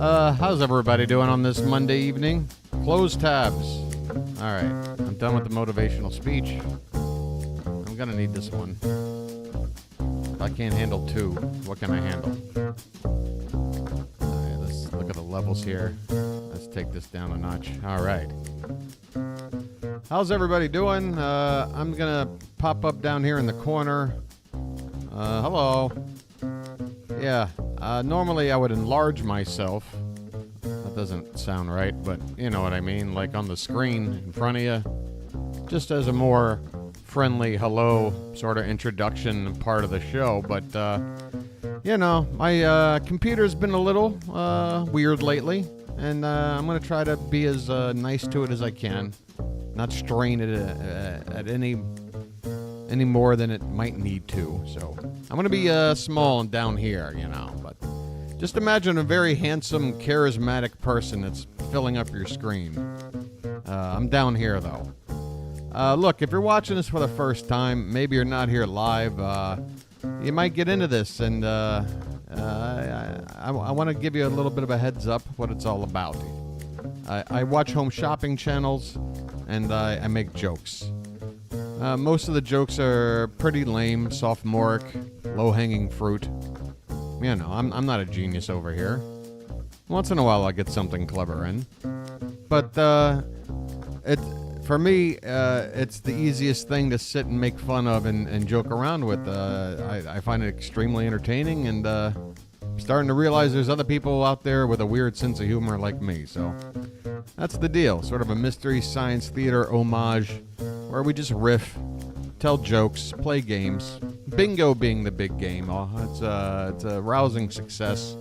How's everybody doing on this Monday evening? Close tabs. Alright, I'm done with the motivational speech. I'm gonna need this one. If I can't handle two, what can I handle? Alright, let's look at the levels here. Let's take this down a notch. Alright. How's everybody doing? I'm gonna pop up down here in the corner. Hello. Yeah, normally I would enlarge myself. That doesn't sound right, but you know what I mean. Like on the screen in front of you. Just as a more friendly hello sort of introduction part of the show. But, you know, my computer's been a little weird lately. And I'm going to try to be as nice to it as I can. Not strain it at any more than it might need to. So I'm going to be small and down here, you know. But just imagine a very handsome, charismatic person that's filling up your screen. I'm down here, though. Look, if you're watching this for the first time, maybe you're not here live, you might get into this. And I want to give you a little bit of a heads up what it's all about. I watch home shopping channels, and I make jokes. Most of the jokes are pretty lame, sophomoric, low-hanging fruit. You know, I'm not a genius over here. Once in a while I get something clever in. But for me, it's the easiest thing to sit and make fun of and joke around with. I find it extremely entertaining, and starting to realize there's other people out there with a weird sense of humor like me. So that's the deal. Sort of a mystery science theater homage where we just riff, tell jokes, play games. Bingo being the big game. It's a rousing success,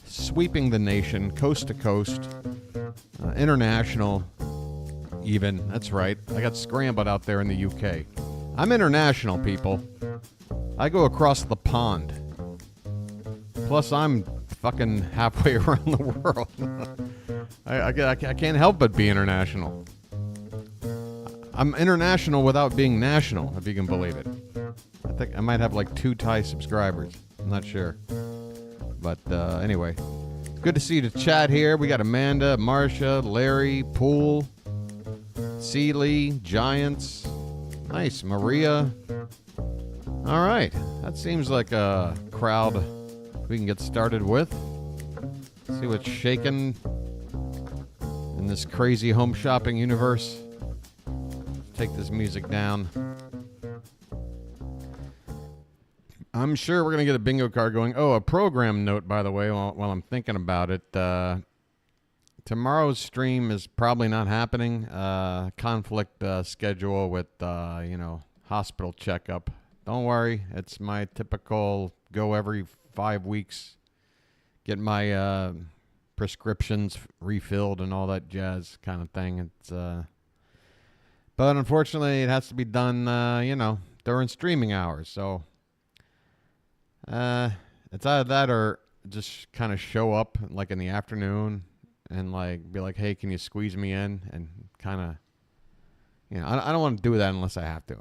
sweeping the nation, coast to coast, international even. That's right. I got scrambled out there in the UK. I'm international, people. I go across the pond. Plus, I'm fucking halfway around the world. I can't help but be international. I'm international without being national, if you can believe it. I think I might have like 2 Thai subscribers. I'm not sure. But anyway, good to see the chat here. We got Amanda, Marcia, Larry, Poole, Seeley, Giants. Nice, Maria. All right, that seems like a crowd we can get started with. See what's shaking in this crazy home shopping universe. Take this music down. I'm sure we're going to get a bingo card going. Oh, a program note, by the way, while I'm thinking about it. Tomorrow's stream is probably not happening. Conflict schedule with, hospital checkup. Don't worry. It's my typical go every 5 weeks. Get my prescriptions refilled and all that jazz kind of thing. But unfortunately, it has to be done, during streaming hours. So it's either that or just kind of show up like in the afternoon and like be like, hey, can you squeeze me in? And kind of, I don't want to do that unless I have to.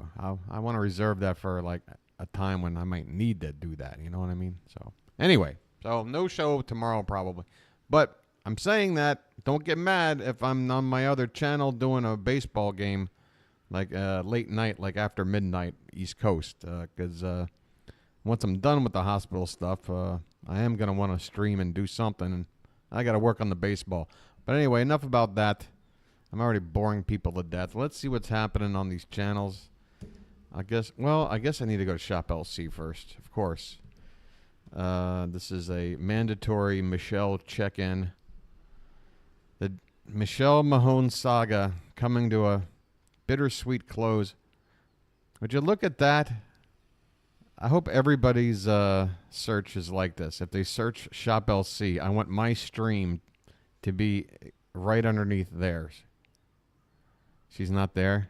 I want to reserve that for like a time when I might need to do that. You know what I mean? So anyway, so no show tomorrow probably. But I'm saying that, don't get mad if I'm on my other channel doing a baseball game. Like late night, like after midnight, East Coast. Because once I'm done with the hospital stuff, I am going to want to stream and do something. And I got to work on the baseball. But anyway, enough about that. I'm already boring people to death. Let's see what's happening on these channels. I guess I need to go to Shop LC first, of course. This is a mandatory Michelle check-in. The Michelle Mahone saga coming to a bittersweet close. Would you look at that? I hope everybody's search is like this. If they search Shop LC, I want my stream to be right underneath theirs. She's not there?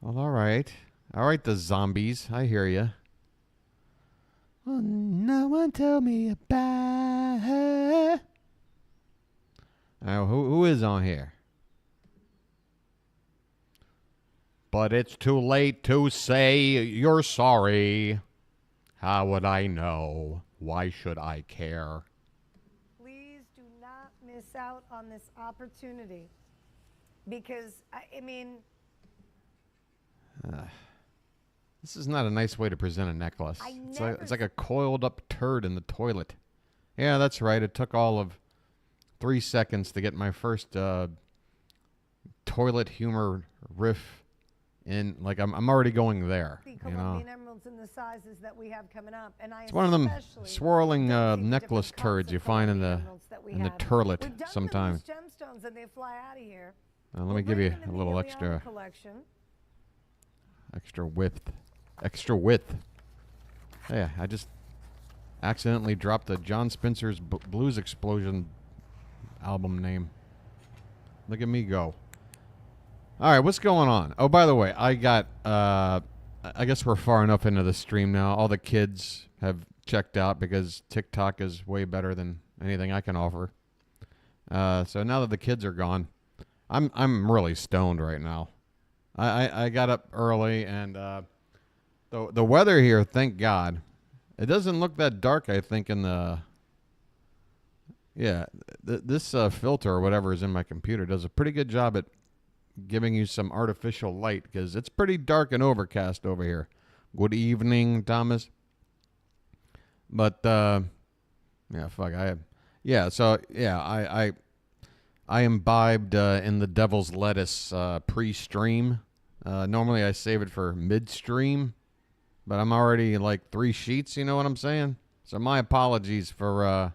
Well, all right. All right, the zombies. I hear you. Well, no one told me about her. Who is on here? But it's too late to say you're sorry. How would I know? Why should I care? Please miss out on this opportunity because, I mean... This is not a nice way to present a necklace. It's like a coiled up turd in the toilet. Yeah, that's right. It took all of 3 seconds to get my first toilet humor riff in. Like, I'm already going there. The Colombian emeralds in the sizes that we have coming up. And it's one of them swirling necklace turds you find in the toilet sometimes. Gemstones and they fly out of here. Let me give you a little extra width. Extra width. Yeah, I just accidentally dropped the John Spencer's Blues Explosion album name. Look at me go. All right, what's going on? Oh, by the way, I got, I guess we're far enough into the stream now. All the kids have checked out because TikTok is way better than anything I can offer. So now that the kids are gone, I'm really stoned right now. I got up early and the weather here, thank God, it doesn't look that dark. I think in the this filter or whatever is in my computer does a pretty good job at giving you some artificial light because it's pretty dark and overcast over here. Good evening, Thomas. But I imbibed in the devil's lettuce pre-stream. Normally I save it for mid-stream, but I'm already like 3 sheets, you know what I'm saying? So my apologies for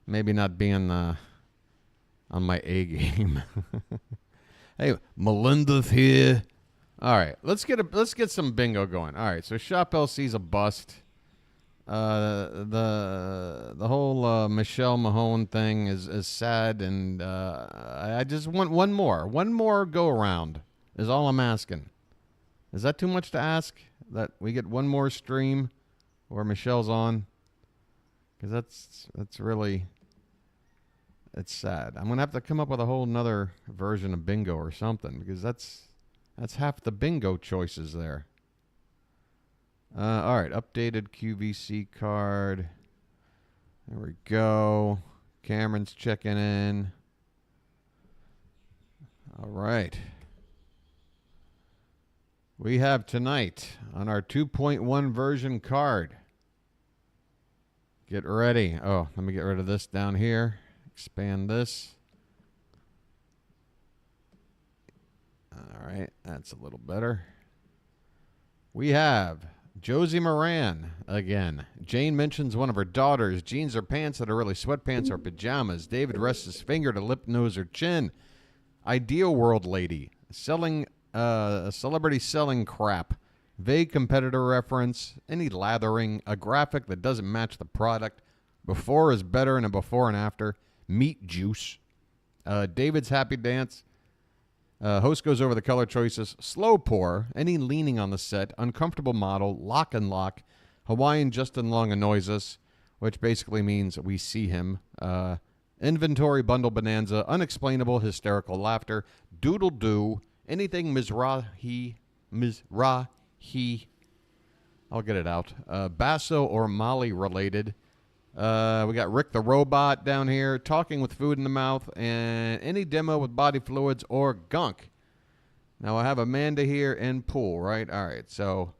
maybe not being on my A game. Hey, Melinda's here. All right, let's get some bingo going. All right, so Shop LC's a bust. The whole Michelle Mahone thing is sad, and I just want one more go around is all I'm asking. Is that too much to ask that we get one more stream where Michelle's on? Because that's really, it's sad. I'm gonna have to come up with a whole nother version of bingo or something because that's half the bingo choices there. All right, updated QVC card. There we go. Cameron's checking in. All right. We have tonight on our 2.1 version card. Get ready. Oh, let me get rid of this down here. Expand this. All right, that's a little better. We have Josie Moran again. Jane mentions one of her daughters. Jeans or pants that are really sweatpants or pajamas. David rests his finger to lip, nose, or chin. Ideal World Lady. Selling, celebrity selling crap. Vague competitor reference. Any lathering. A graphic that doesn't match the product. Before is better and a before and after. Meat juice. David's happy dance. Host goes over the color choices. Slow pour. Any leaning on the set. Uncomfortable model. Lock and lock. Hawaiian Justin Long annoys us, which basically means we see him. Inventory bundle bonanza. Unexplainable hysterical laughter. Doodle doo. Anything Mizrahi. I'll get it out. Basso or Molly related. We got Rick the Robot down here, talking with food in the mouth, and any demo with body fluids or gunk. Now I have Amanda here and Pool, right? All right, so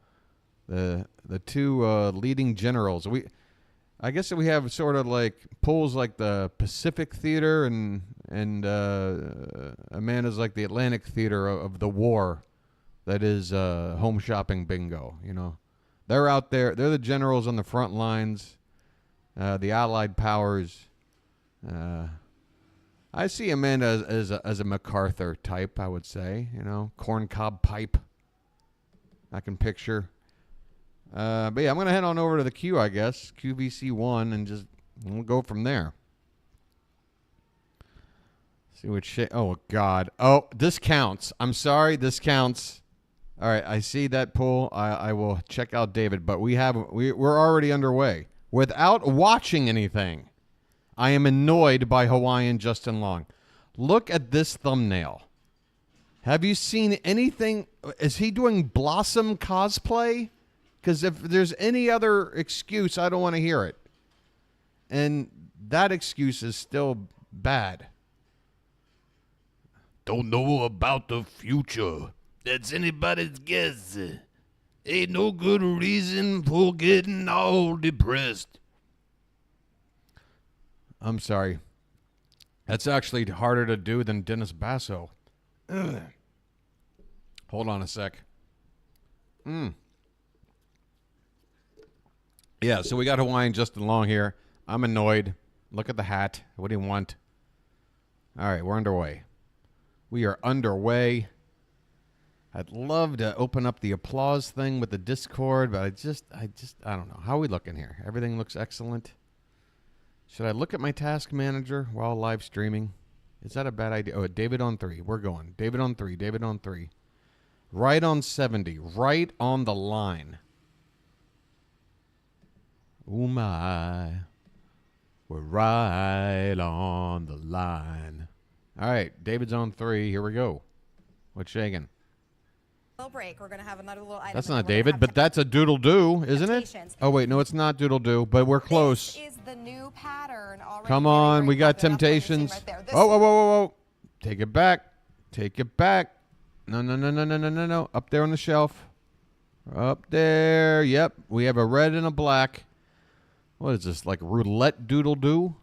the two leading generals. I guess we have sort of like Pool's like the Pacific Theater, and Amanda's like the Atlantic Theater of the war that is home shopping bingo. You know, they're out there. They're the generals on the front lines. The Allied powers. I see Amanda as a MacArthur type, I would say. You know, corncob pipe. I can picture. But yeah, I'm going to head on over to the queue, I guess. QVC1, and we'll go from there. See what shit. Oh, God. Oh, this counts. I'm sorry. This counts. All right, I see that poll. I will check out David, but we're already underway. Without watching anything, I am annoyed by Hawaiian Justin Long. Look at this thumbnail. Have you seen anything? Is he doing Blossom cosplay? Because if there's any other excuse, I don't want to hear it. And that excuse is still bad. Don't know about the future. That's anybody's guess. Ain't no good reason for getting all depressed. I'm sorry. That's actually harder to do than Dennis Basso. Ugh. Hold on a sec. Yeah, so we got Hawaiian Justin Long here. I'm annoyed. Look at the hat. What do you want? All right, we're underway. We are underway. I'd love to open up the applause thing with the Discord, but I don't know. How are we looking here? Everything looks excellent. Should I look at my task manager while live streaming? Is that a bad idea? Oh, David on 3. We're going. David on 3. David on 3. Right on 70. Right on the line. Oh my. We're right on the line. All right. David's on 3. Here we go. What's shaking? Break. We're going to have another little item. That's not David, but that's a doodle-doo, isn't it? Oh, wait. No, it's not doodle-doo, but we're close. This is the new pattern already. Come on. We got Temptations. Right whoa, whoa, whoa, whoa, whoa. Take it back. Take it back. No, no, no, no, no, no, no, no. Up there on the shelf. Up there. Yep. We have a red and a black. What is this, like roulette doodle-doo?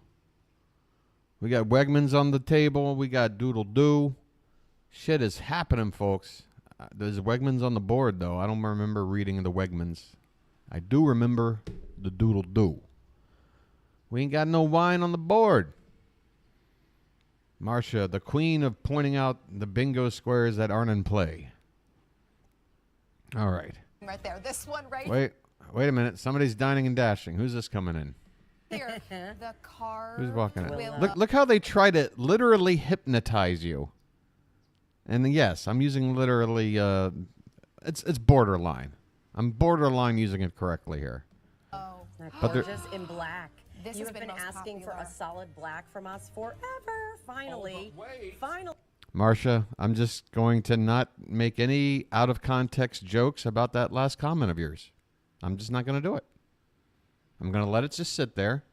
We got Wegmans on the table. We got doodle-doo. Shit is happening, folks. There's Wegmans on the board, though. I don't remember reading the Wegmans. I do remember the doodle-doo. We ain't got no wine on the board. Marcia, the queen of pointing out the bingo squares that aren't in play. All right. Right there. This one right Wait a minute. Somebody's dining and dashing. Who's this coming in? here. The car. Who's walking in? Look how they try to literally hypnotize you. And yes, I'm using literally, it's borderline. I'm borderline using it correctly here. Oh. But gorgeous in black. This you has have been asking popular. for a solid black from us forever. Finally. Finally. Marcia, I'm just going to not make any out of context jokes about that last comment of yours. I'm just not going to do it. I'm going to let it just sit there.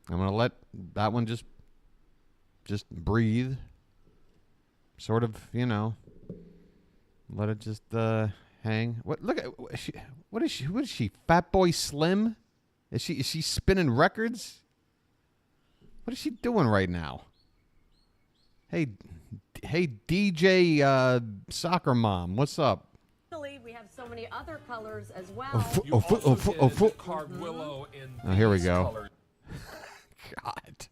I'm going to let that one just breathe. Sort of, you know, let it just hang. What? Look at what is she? What is she? Fat Boy Slim? Is she spinning records? What is she doing right now? Hey, DJ Soccer Mom, what's up? Finally, we have so many other colors as well. Oh, here we go. God.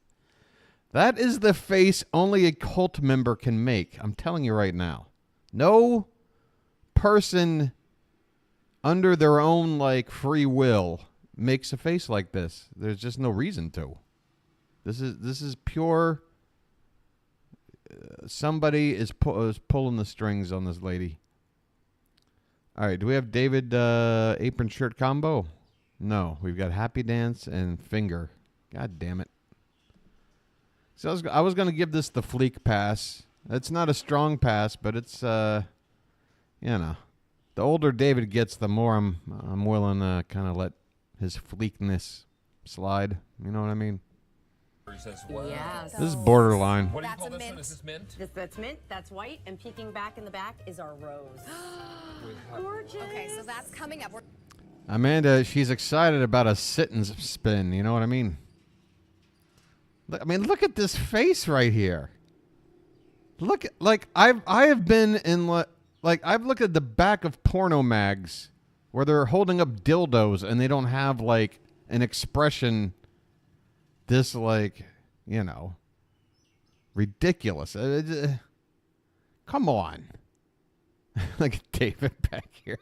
That is the face only a cult member can make. I'm telling you right now. No person under their own like free will makes a face like this. There's just no reason to. This is pure. Somebody is pulling the strings on this lady. All right, do we have David apron shirt combo? No, we've got Happy Dance and Finger. God damn it. So I was going to give this the fleek pass. It's not a strong pass, but it's, you know, the older David gets, the more I'm willing to kind of let his fleekness slide. You know what I mean? Yes. This is borderline. What do you That's call a this mint. one? Is this mint? That's mint. That's white. And peeking back in the back is our rose. Gorgeous. Okay, so that's coming up. Amanda, she's excited about a sit and spin. You know what I mean? I mean, look at this face right here. Look, like I have been in like I've looked at the back of porno mags where they're holding up dildos and they don't have like an expression this like, you know, ridiculous. Come on. Look at David back here.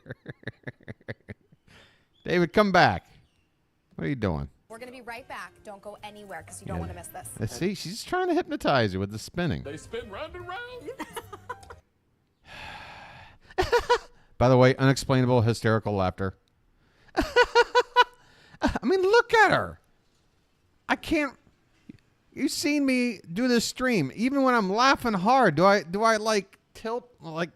David, come back. What are you doing? We're going to be right back. Don't go anywhere because you don't want to miss this. See, she's trying to hypnotize you with the spinning. They spin round and round. By the way, unexplainable hysterical laughter. I mean, look at her. I can't. You've seen me do this stream. Even when I'm laughing hard, do I like tilt? Like,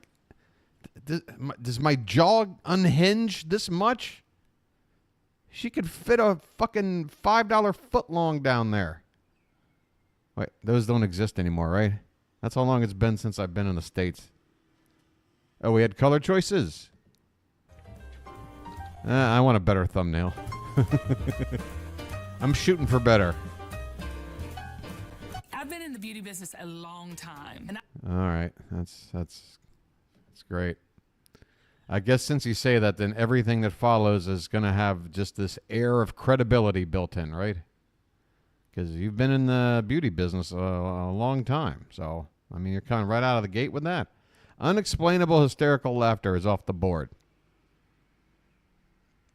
does my jaw unhinge this much? She could fit a fucking $5 footlong down there. Wait, those don't exist anymore, right? That's how long it's been since I've been in the States. Oh, we had color choices. I want a better thumbnail. I'm shooting for better. I've been in the beauty business a long time. And All right, that's great. I guess since you say that, then everything that follows is going to have just this air of credibility built in, right? Because you've been in the beauty business a long time. So, I mean, you're kind of right out of the gate with that. Unexplainable hysterical laughter is off the board.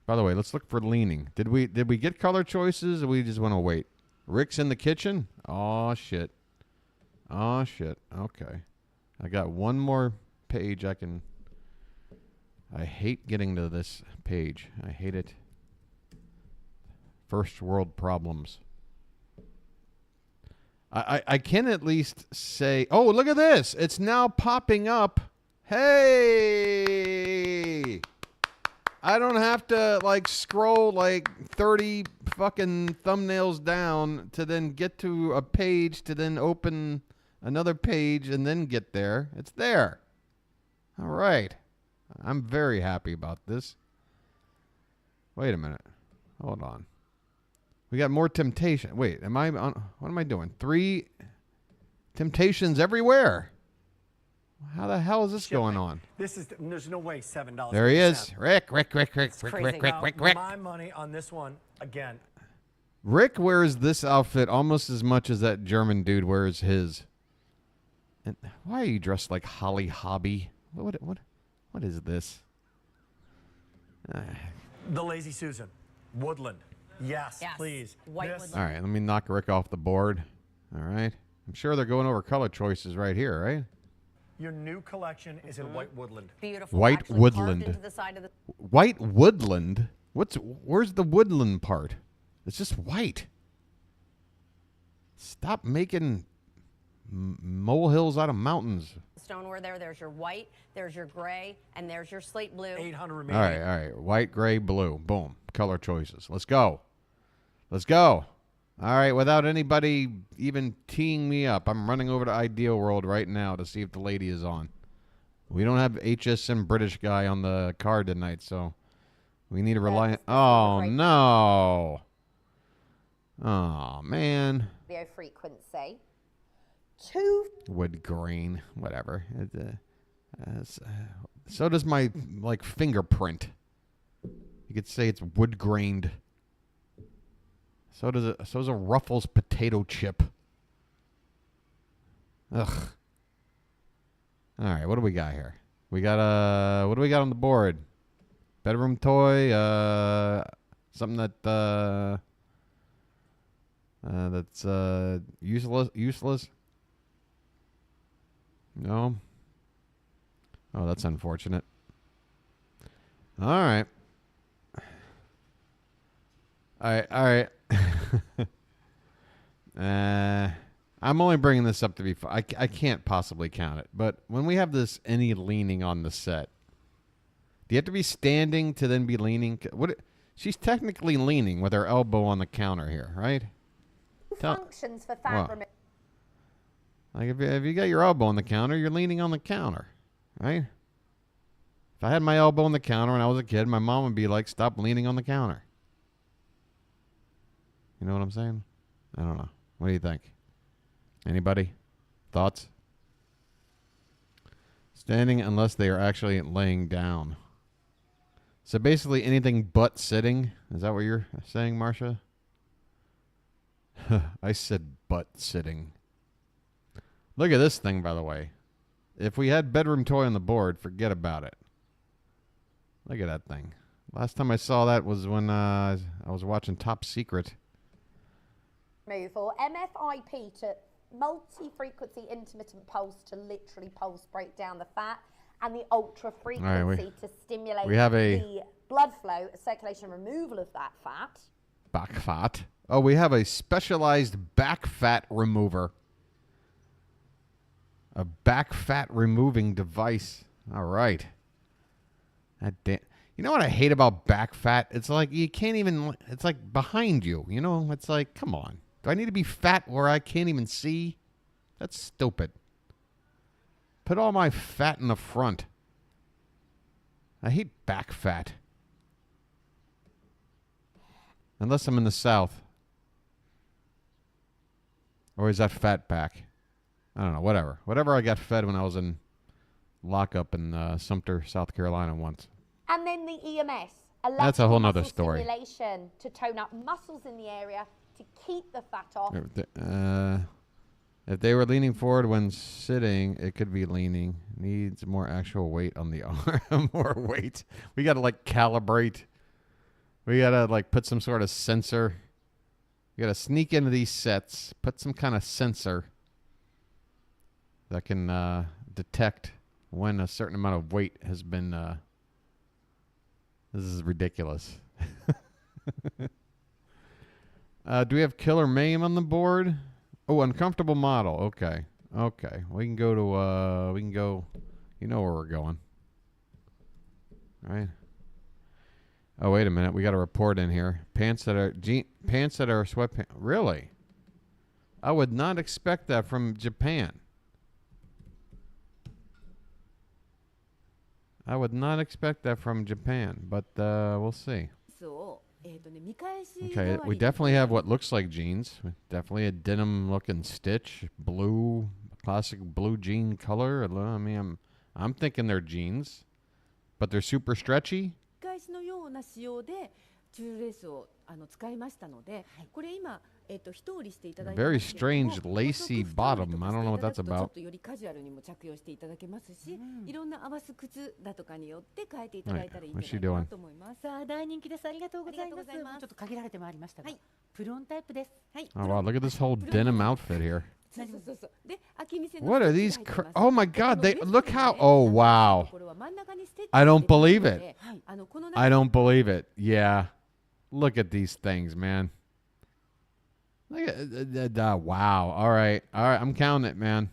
By the way, let's look for leaning. Did we get color choices, or we just want to wait? Rick's in the kitchen? Oh, shit. Oh, shit. Okay. I got one more page I can... I hate getting to this page. I hate it. First world problems. I can at least say... Oh, look at this. It's now popping up. Hey! I don't have to, like, scroll, like, 30 fucking thumbnails down to then get to a page to then open another page and then get there. It's there. All right. I'm very happy about this. Wait a minute. Hold on. We got more temptation. Wait, am I on? What am I doing? 3 temptations everywhere. How the hell is this going on? There's no way $7. There he is. Rick. Crazy. My money on this one again. Rick wears this outfit almost as much as that German dude wears his. And why are you dressed like Holly Hobby? What is this? The Lazy Susan. Woodland. Yes, please. White This- woodland. All right, let me knock Rick off the board. All right. I'm sure they're going over color choices right here, right? Your new collection is in white woodland. Beautiful. White Actually woodland. carved into the side of the White woodland? Where's the woodland part? It's just white. Stop making molehills out of mountains. stoneware there. There's your white, there's your gray, and there's your slate blue. 800 All remaining. right, all right. White, gray, blue. Boom. Color choices. Let's go. Let's go. All right, without anybody even teeing me up, I'm running over to Ideal World right now to see if the lady is on. We don't have HSM British guy on the card tonight, so we need to rely on... Oh, no. Oh, man. Video frequency. 2 Wood grain, whatever. So does my, like, fingerprint. You could say it's wood grained. So does a Ruffles potato chip. Ugh. All right, what do we got here? We got what do we got on the board? Bedroom toy, something that that's useless. No. Oh, that's unfortunate. All right. All right. I'm only bringing this up to be fun. I can't possibly count it. But when we have this any leaning on the set, do you have to be standing to then be leaning? She's technically leaning with her elbow on the counter here, right? functions for fat What? removal. Like if you got your elbow on the counter, you're leaning on the counter, right? If I had my elbow on the counter when I was a kid, my mom would be like, "Stop leaning on the counter." You know what I'm saying? I don't know. What do you think? Anybody? Thoughts? Standing unless they are actually laying down. So basically anything but sitting. Is that what you're saying, Marcia? I said but sitting. Look at this thing, by the way. If we had bedroom toy on the board, forget about it. Look at that thing. Last time I saw that was when I was watching Top Secret. MFIP to multi-frequency intermittent pulse to literally pulse break down the fat, and the ultra frequency to stimulate the blood flow, circulation, removal of that fat. Back fat. Oh, we have a specialized back fat remover. A back fat removing device. All right. You know what I hate about back fat? It's like you can't even, it's like behind you. You know, it's like, come on. Do I need to be fat where I can't even see? That's stupid. Put all my fat in the front. I hate back fat. Unless I'm in the South. Or is that fat back? I don't know. Whatever. Whatever I got fed when I was in lockup in Sumter, South Carolina once. And then the EMS. That's a whole nother story. Stimulation to tone up muscles in the area to keep the fat off. If they were leaning forward when sitting, it could be leaning. Needs more actual weight on the arm. More weight. We got to like calibrate. We got to like put some sort of sensor. We got to sneak into these sets, put some kind of sensor that can detect when a certain amount of weight has been. This is ridiculous. Do we have Killer Mayhem on the board? Oh, uncomfortable model. Okay. Okay. We can go to, you know where we're going. All right. Oh, wait a minute. We got a report in here. Pants that are sweatpants. Really? I would not expect that from Japan. I would not expect that from Japan, but we'll see. Okay, we definitely have what looks like jeans. Definitely a denim-looking stitch, blue, classic blue jean color. I mean, I'm thinking they're jeans, but they're super stretchy. Very strange lacy bottom. I don't know what that's about. Right. What's she doing? Oh, wow. Look at this whole denim outfit here. What are these? Oh, my God. Look how. Oh, wow. I don't believe it. I don't believe it. Yeah. Look at these things, man. Look at wow. All right. I'm counting it, man.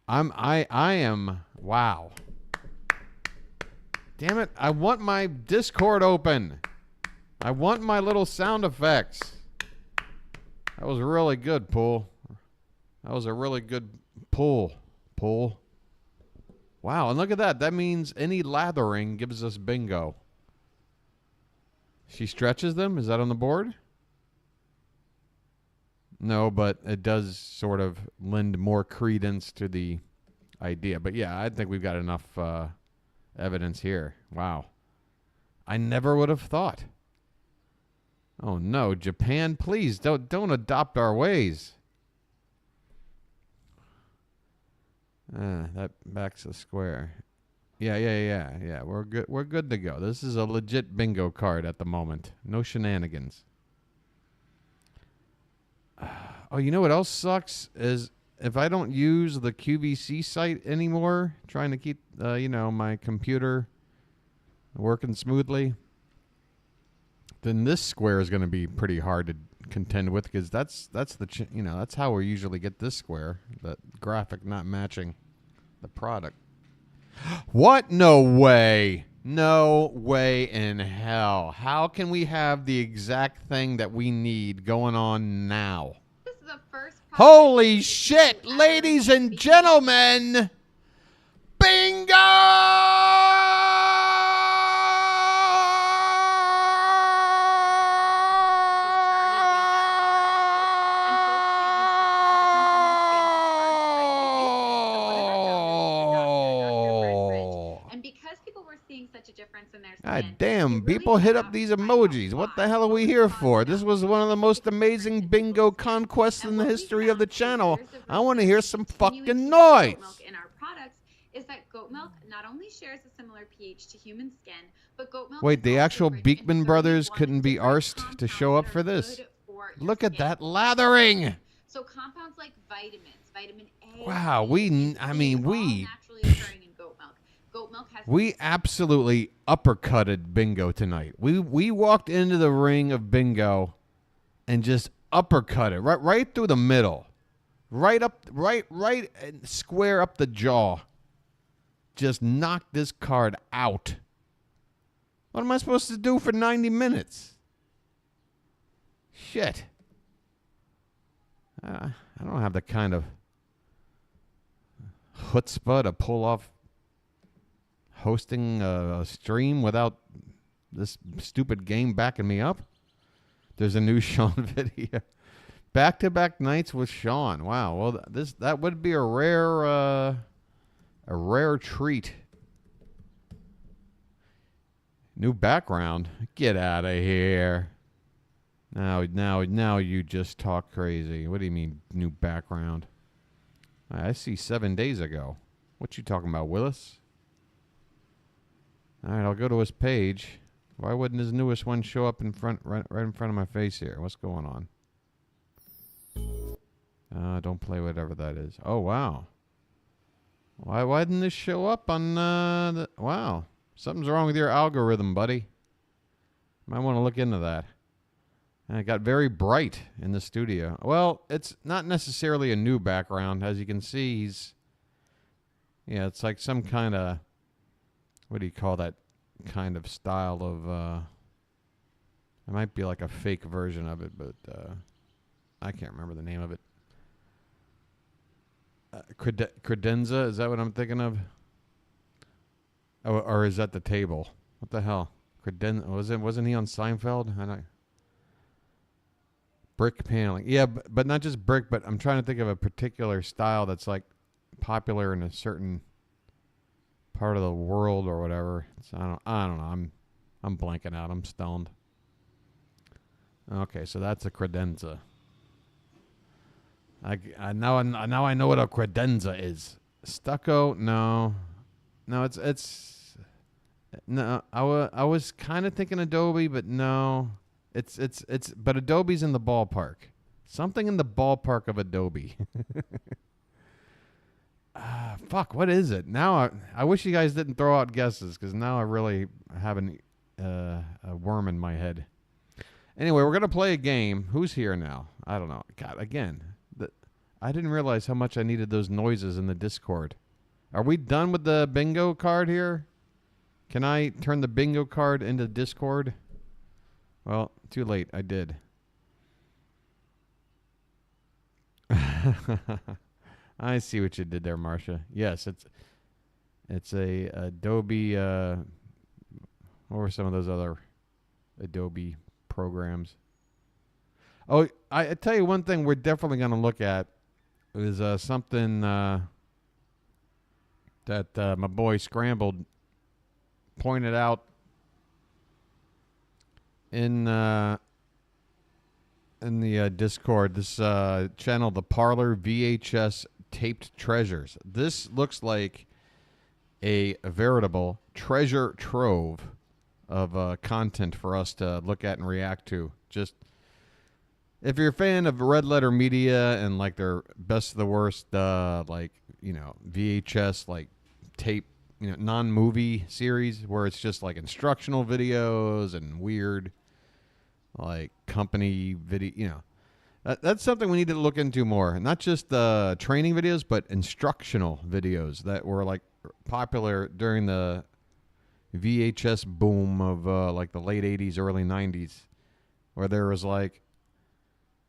I am. Wow. Damn it. I want my Discord open. I want my little sound effects. That was really good, Pool. That was a really good pull. Wow. And look at that. That means any lathering gives us bingo. She stretches them? Is that on the board? No, but it does sort of lend more credence to the idea. But yeah, I think we've got enough evidence here. Wow. I never would have thought. Oh no, Japan, please don't adopt our ways. That backs a square. Yeah. We're good to go. This is a legit bingo card at the moment. No shenanigans. Oh, you know what else sucks is if I don't use the QVC site anymore, trying to keep my computer working smoothly, then this square is going to be pretty hard to contend with because that's how we usually get this square, the graphic not matching the product. What? No way. No way in hell. How can we have the exact thing that we need going on now? This is the first Holy shit, ladies and gentlemen. Bingo! God damn, people hit up these emojis. What the hell are we here for? This was one of the most amazing bingo conquests in the history of the channel. I want to hear some fucking noise. In our products is that goat milk not only shares a similar pH to human skin, but goat milk. Wait, the actual Beekman brothers couldn't be arsed to show up for this? Look at that lathering. So compounds like vitamins, vitamin A. Wow, we naturally occurring in goat milk. We absolutely uppercutted bingo tonight. We walked into the ring of bingo and just uppercutted right through the middle. Right square up the jaw. Just knocked this card out. What am I supposed to do for 90 minutes? Shit. I don't have the kind of chutzpah to pull off hosting a stream without this stupid game backing me up. There's a new Sean video. Back-to-back nights with Sean. Wow. Well, that would be a rare treat. New background. Get out of here. Now you just talk crazy. What do you mean new background? I see 7 days ago. What you talking about, Willis? All right, I'll go to his page. Why wouldn't his newest one show up in front, right in front of my face here? What's going on? Don't play whatever that is. Oh, wow. Why didn't this show up on wow. Something's wrong with your algorithm, buddy. Might want to look into that. And it got very bright in the studio. Well, it's not necessarily a new background. As you can see, it's like some kind of, what do you call that kind of style of, it might be like a fake version of it, but I can't remember the name of it. Credenza, is that what I'm thinking of? Oh, or is that the table? What the hell? Credenza, wasn't he on Seinfeld? I don't. Brick paneling. Yeah, but not just brick, but I'm trying to think of a particular style that's like popular in a certain part of the world or whatever. So I don't know. I'm blanking out. I'm stoned. Okay, so that's a credenza. Now I know what a credenza is. Stucco? No, it's no. I was kind of thinking Adobe, but no. But Adobe's in the ballpark. Something in the ballpark of Adobe. Fuck, what is it? Now I wish you guys didn't throw out guesses, because now I really have a worm in my head. Anyway, we're going to play a game. Who's here now? I don't know. God, again, I didn't realize how much I needed those noises in the Discord. Are we done with the bingo card here? Can I turn the bingo card into Discord? Well, too late. I did. I see what you did there, Marcia. Yes, it's a Adobe. What were some of those other Adobe programs? Oh, I tell you one thing we're definitely going to look at is something that my boy Scrambled pointed out in the Discord. This channel, the Parlor VHS Taped Treasures. This looks like a veritable treasure trove of content for us to look at and react to. Just if you're a fan of Red Letter Media and like their best of the worst, like, you know, VHS like tape, you know, non-movie series where it's just like instructional videos and weird like company video, you know, that's something we need to look into more. Not just training videos, but instructional videos that were like popular during the VHS boom of like the late 80s, early 90s, where there was like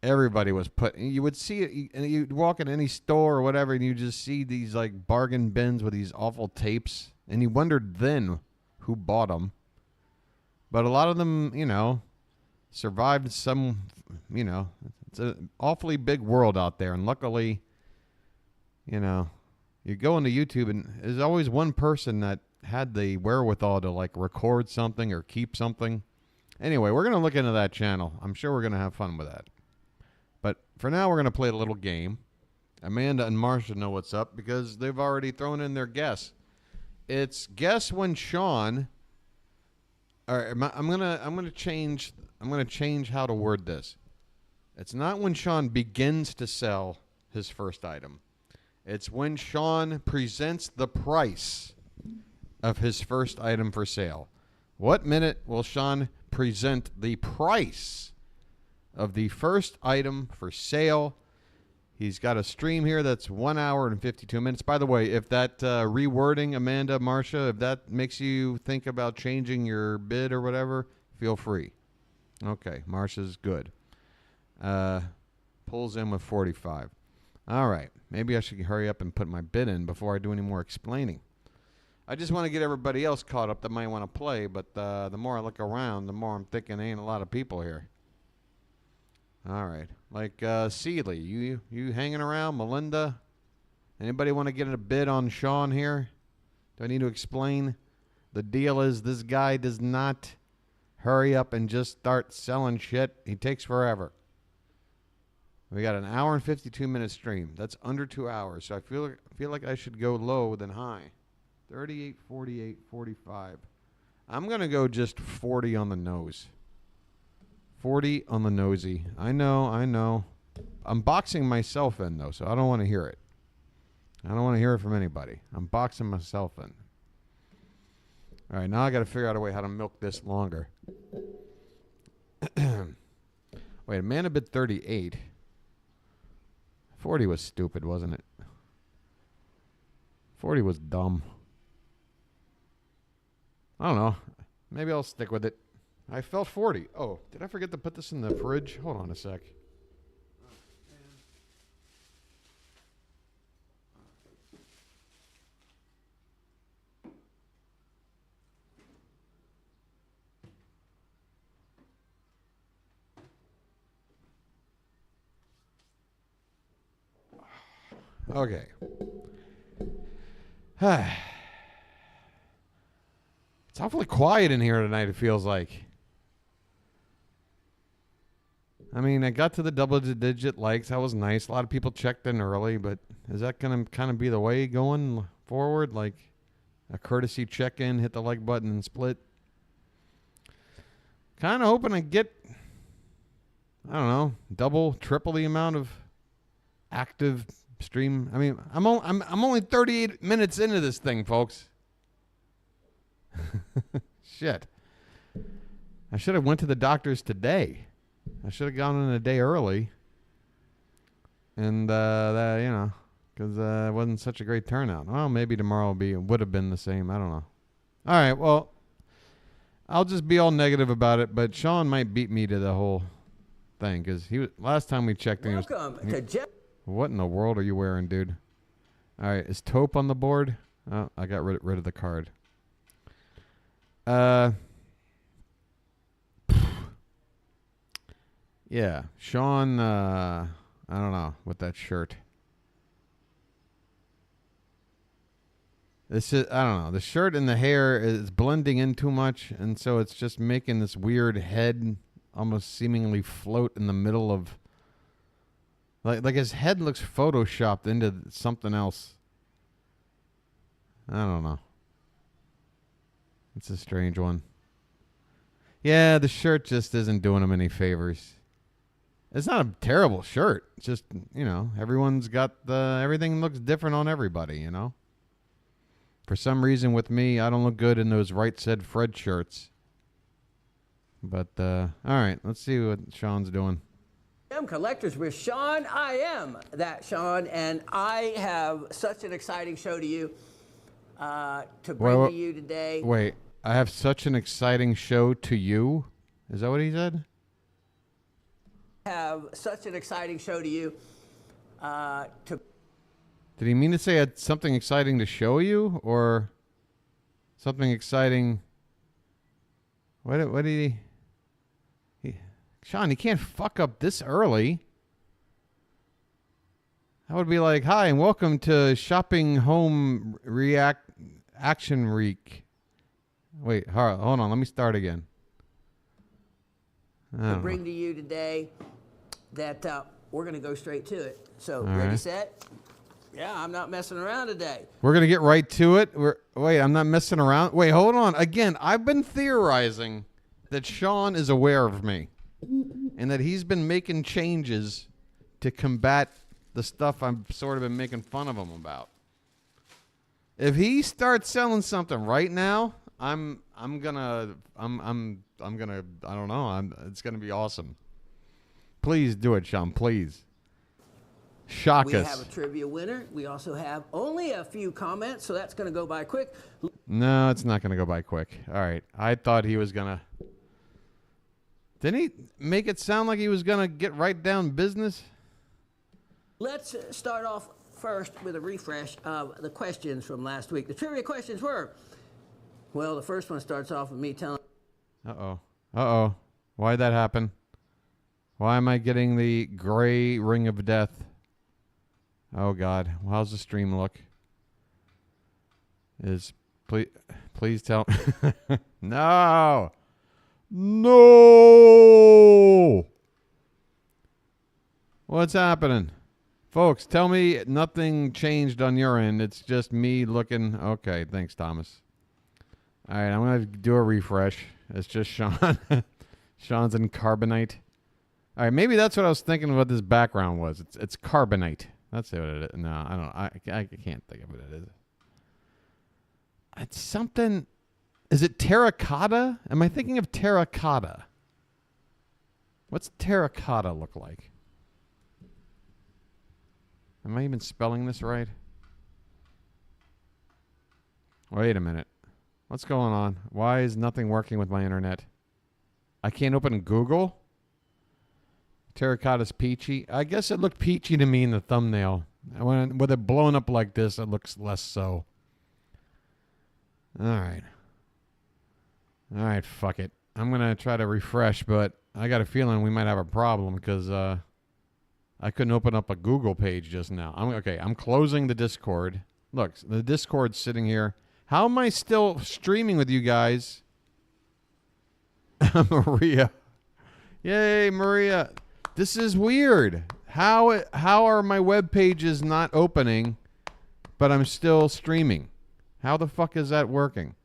everybody was you would see it, and you'd walk in any store or whatever, and you just see these like bargain bins with these awful tapes, and you wondered then who bought them. But a lot of them, you know, survived some, you know, it's an awfully big world out there. And luckily, you know, you go into YouTube and there's always one person that had the wherewithal to like record something or keep something. Anyway, we're going to look into that channel. I'm sure we're going to have fun with that. But for now, we're going to play a little game. Amanda and Marsha know what's up because they've already thrown in their guess. It's guess when Sean. All right, I'm gonna change how to word this. It's not when Sean begins to sell his first item. It's when Sean presents the price of his first item for sale. What minute will Sean present the price of the first item for sale? He's got a stream here that's 1 hour and 52 minutes. By the way, if that rewording, Amanda, Marsha, if that makes you think about changing your bid or whatever, feel free. Okay, Marsha's good. Pulls in with 45. All right. Maybe I should hurry up and put my bid in before I do any more explaining. I just want to get everybody else caught up that might want to play, but the more I look around, the more I'm thinking ain't a lot of people here. All right. Like Seeley, you hanging around? Melinda? Anybody want to get a bid on Sean here? Do I need to explain? The deal is this guy does not hurry up and just start selling shit. He takes forever. We got an hour and 52-minute stream. That's under 2 hours. So I feel like I should go low than high. 38, 48, 45. I'm going to go just 40 on the nose. 40 on the nosy. I know. I'm boxing myself in, though, so I don't want to hear it. I don't want to hear it from anybody. I'm boxing myself in. All right, now I got to figure out a way how to milk this longer. Wait, Amanda bid 38. 40 was stupid, wasn't it? 40 was dumb. I don't know. Maybe I'll stick with it. I felt 40. Oh, did I forget to put this in the fridge? Hold on a sec. Okay. It's awfully quiet in here tonight, it feels like. I mean, I got to the double-digit likes. That was nice. A lot of people checked in early, but is that going to kind of be the way going forward? Like a courtesy check-in, hit the like button, and split? Kind of hoping I get, I don't know, double, triple the amount of active stream. I mean, I'm only 38 minutes into this thing, folks. Shit. I should have went to the doctor's today. I should have gone in a day early. And, that, you know, because it wasn't such a great turnout. Well, maybe tomorrow would have been the same. I don't know. All right, well, I'll just be all negative about it, but Sean might beat me to the whole thing, because last time we checked in, what in the world are you wearing, dude? All right, is Taupe on the board? Oh, I got rid of the card. Yeah, Sean, I don't know, with that shirt. This is, I don't know, the shirt and the hair is blending in too much, and so it's just making this weird head almost seemingly float in the middle of, like his head looks photoshopped into something else. I don't know. It's a strange one. Yeah, the shirt just isn't doing him any favors. It's not a terrible shirt. It's just, you know, everyone's got everything looks different on everybody, you know. For some reason with me, I don't look good in those Right Said Fred shirts. But, all right, let's see what Sean's doing. Collectors with Sean. I am that Sean, and I have such an exciting show to you to bring to you today. Wait, I have such an exciting show to you? Is that what he said? Have such an exciting show to you Did he mean to say I had something exciting to show you, or something exciting? What did he Sean, you can't fuck up this early. That would be like, hi, and welcome to Shopping Home Action Reek. Wait, hold on, let me start again. To bring to you today that we're going to go straight to it. So, all ready, right. set? Yeah, I'm not messing around today. We're going to get right to it. Wait, I'm not messing around. Wait, hold on. Again, I've been theorizing that Sean is aware of me and that he's been making changes to combat the stuff I've sort of been making fun of him about. If he starts selling something right now, I don't know. It's gonna be awesome. Please do it, Sean. Please. Shock us. We have a trivia winner. We also have only a few comments, so that's going to go by quick. No, it's not going to go by quick. All right. I thought he was going to. Didn't he make it sound like he was going to get right down business? Let's start off first with a refresh of the questions from last week. The trivia questions were, well, the first one starts off with me telling... Uh-oh. Uh-oh. Why'd that happen? Why am I getting the gray ring of death? Oh, God. How's the stream look? Please tell... No! No! What's happening? Folks, tell me nothing changed on your end. It's just me looking... Okay, thanks, Thomas. All right, I'm going to do a refresh. It's just Sean. Sean's in carbonite. All right, maybe that's what I was thinking what this background was. It's carbonite. That's what it is. No, I don't know. I can't think of what it is. It's something... Is it terracotta? Am I thinking of terracotta? What's terracotta look like? Am I even spelling this right? Wait a minute. What's going on? Why is nothing working with my internet? I can't open Google? Terracotta's peachy. I guess it looked peachy to me in the thumbnail. With it blown up like this, it looks less so. All right. All right, fuck it. I'm going to try to refresh, but I got a feeling we might have a problem because I couldn't open up a Google page just now. I'm closing the Discord. Look, the Discord's sitting here. How am I still streaming with you guys? Maria. Yay, Maria. This is weird. How are my web pages not opening, but I'm still streaming? How the fuck is that working?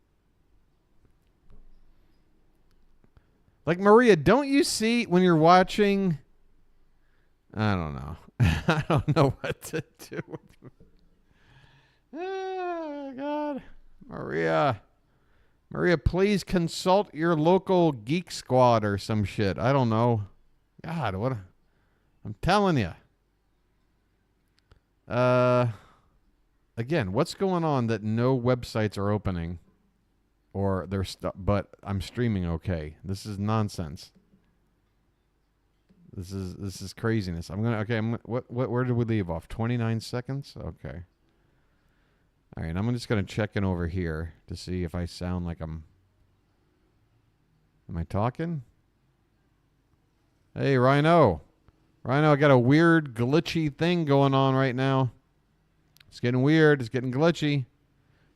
Like, Maria, don't you see when you're watching... I don't know. I don't know what to do. Oh, God. Maria, please consult your local geek squad or some shit. I don't know. God, what? I'm telling you. Again, what's going on that no websites are opening, or they're but I'm streaming okay? This is nonsense. This is craziness. Where did we leave off? 29 seconds? Okay. All right, I'm just going to check in over here to see if I sound like am I talking? Hey, Rhino, I got a weird glitchy thing going on right now. It's getting weird. It's getting glitchy.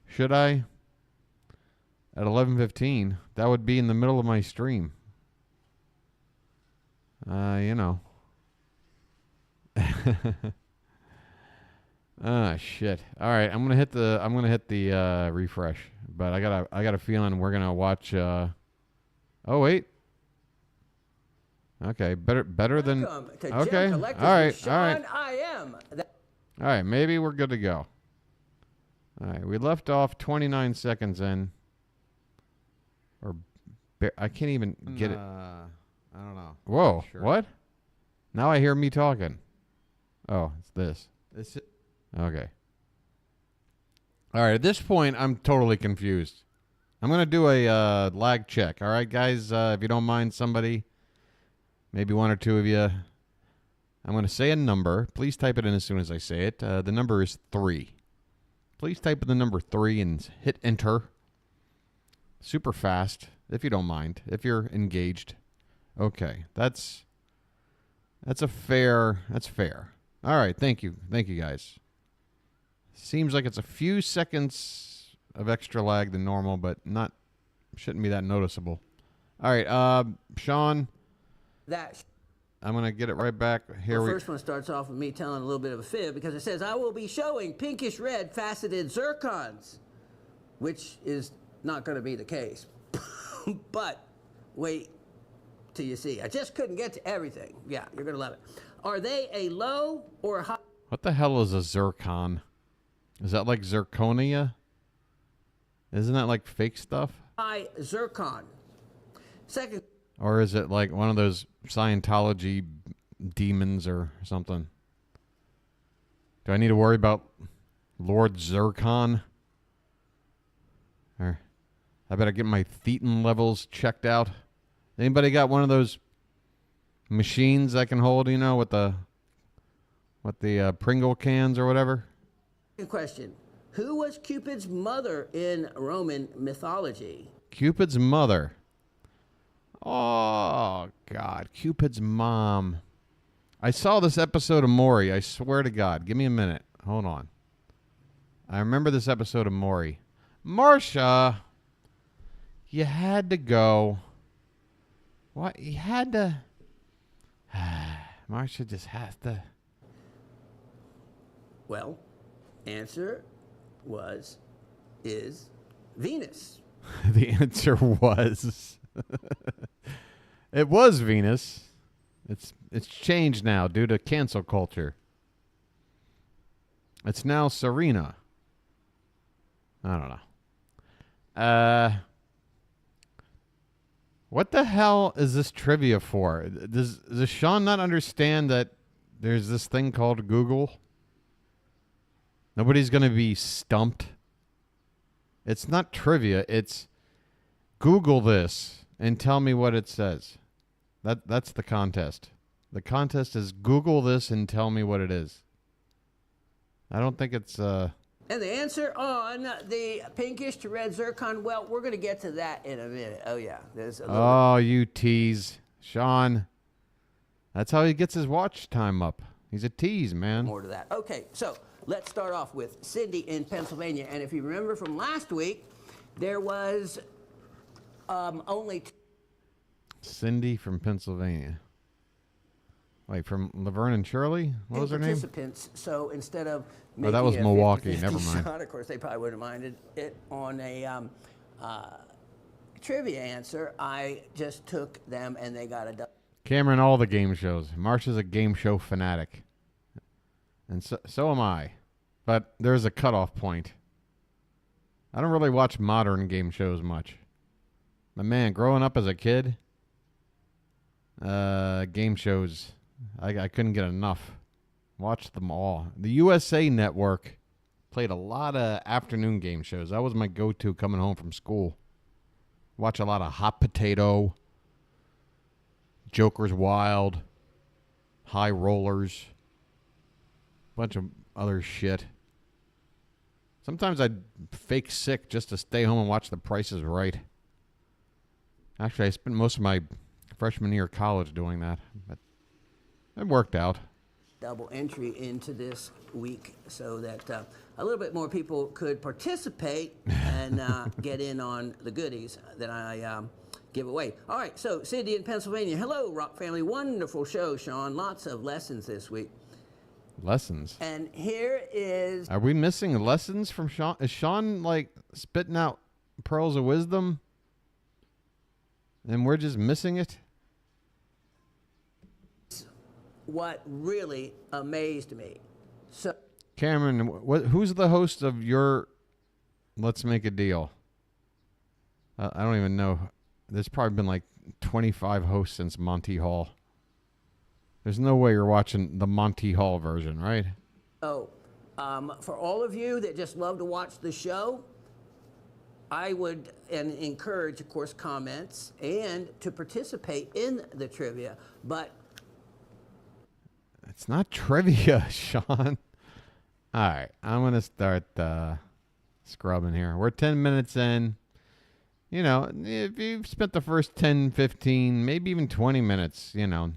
Should I? At 11:15, that would be in the middle of my stream. You know. Ah, shit. All right, I'm gonna hit the refresh, but I got a feeling we're gonna watch. Oh wait. Okay, better than. Okay. All right. All right. Maybe we're good to go. All right. We left off 29 seconds in. I can't even get it. I don't know. Whoa. Sure. What? Now I hear me talking. Oh, it's this. Okay. All right. At this point, I'm totally confused. I'm going to do a lag check. All right, guys? If you don't mind, somebody, maybe one or two of you, I'm going to say a number. Please type it in as soon as I say it. The number is 3. Please type in the number 3 and hit enter. Super fast, if you don't mind, if you're engaged. Okay, that's fair. All right, thank you, guys. Seems like it's a few seconds of extra lag than normal, but shouldn't be that noticeable. All right, Sean. I'm gonna get it right back here. The first one starts off with me telling a little bit of a fib because it says I will be showing pinkish red faceted zircons, which is not going to be the case. But wait till you see. I just couldn't get to everything. Yeah, you're going to love it. Are they a low or high? What the hell is a zircon? Is that like zirconia? Isn't that like fake stuff? High zircon. Second. Or is it like one of those Scientology demons or something? Do I need to worry about Lord Zircon? Or I better get my thetan levels checked out. Anybody got one of those machines I can hold, with the What, the Pringle cans or whatever? Good question. Who was Cupid's mother in Roman mythology? Cupid's mother. Oh, God. Cupid's mom. I saw this episode of Maury. I swear to God. Give me a minute. Hold on. I remember this episode of Maury. Marcia, you had to go. What? You had to. Marcia just has to. Well, answer is Venus. The answer was. It was Venus. It's changed now due to cancel culture. It's now Serena. I don't know. What the hell is this trivia for? Does Sean not understand that there's this thing called Google? Nobody's going to be stumped. It's not trivia. It's Google this and tell me what it says. That's the contest. The contest is Google this and tell me what it is. I don't think it's... And the answer on the pinkish to red zircon, well, we're going to get to that in a minute. Oh, yeah. There's a little you tease. Sean. That's how he gets his watch time up. He's a tease, man. more to that. Okay, so let's start off with Cindy in Pennsylvania. And if you remember from last week, there was only... Cindy from Pennsylvania. Wait, from Laverne and Shirley? What was her name? Participants. So instead of Oh, that was making a Milwaukee. 50-50 Never mind. shot, of course, they probably would have minded it on a trivia answer. I just took them and they got a... Cameron, all the game shows. Marcia's a game show fanatic. And so am I. But there's a cutoff point. I don't really watch modern game shows much. But man, growing up as a kid, game shows, I couldn't get enough. Watched them all. The USA Network played a lot of afternoon game shows. That was my go-to coming home from school. Watch a lot of Hot Potato, Joker's Wild, High Rollers, bunch of other shit. Sometimes I'd fake sick just to stay home and watch The Price is Right. Actually, I spent most of my freshman year of college doing that, but it worked out. Double entry into this week so that a little bit more people could participate and get in on the goodies that I give away. All right, so Cindy in Pennsylvania. Hello, Rock family. Wonderful show, Sean. Lots of lessons this week. Lessons? And here is... Are we missing lessons from Sean? Is Sean, like, spitting out pearls of wisdom? And we're just missing it? What really amazed me. So, Cameron, who's the host of your Let's Make a Deal? I don't even know. There's probably been like 25 hosts since Monty Hall. There's no way you're watching the Monty Hall version, right? For all of you that just love to watch the show, I would encourage, of course, comments and to participate in the trivia. But it's not trivia, Sean. All right, I'm going to start scrubbing here. We're 10 minutes in. You know, if you've spent the first 10, 15, maybe even 20 minutes, you know,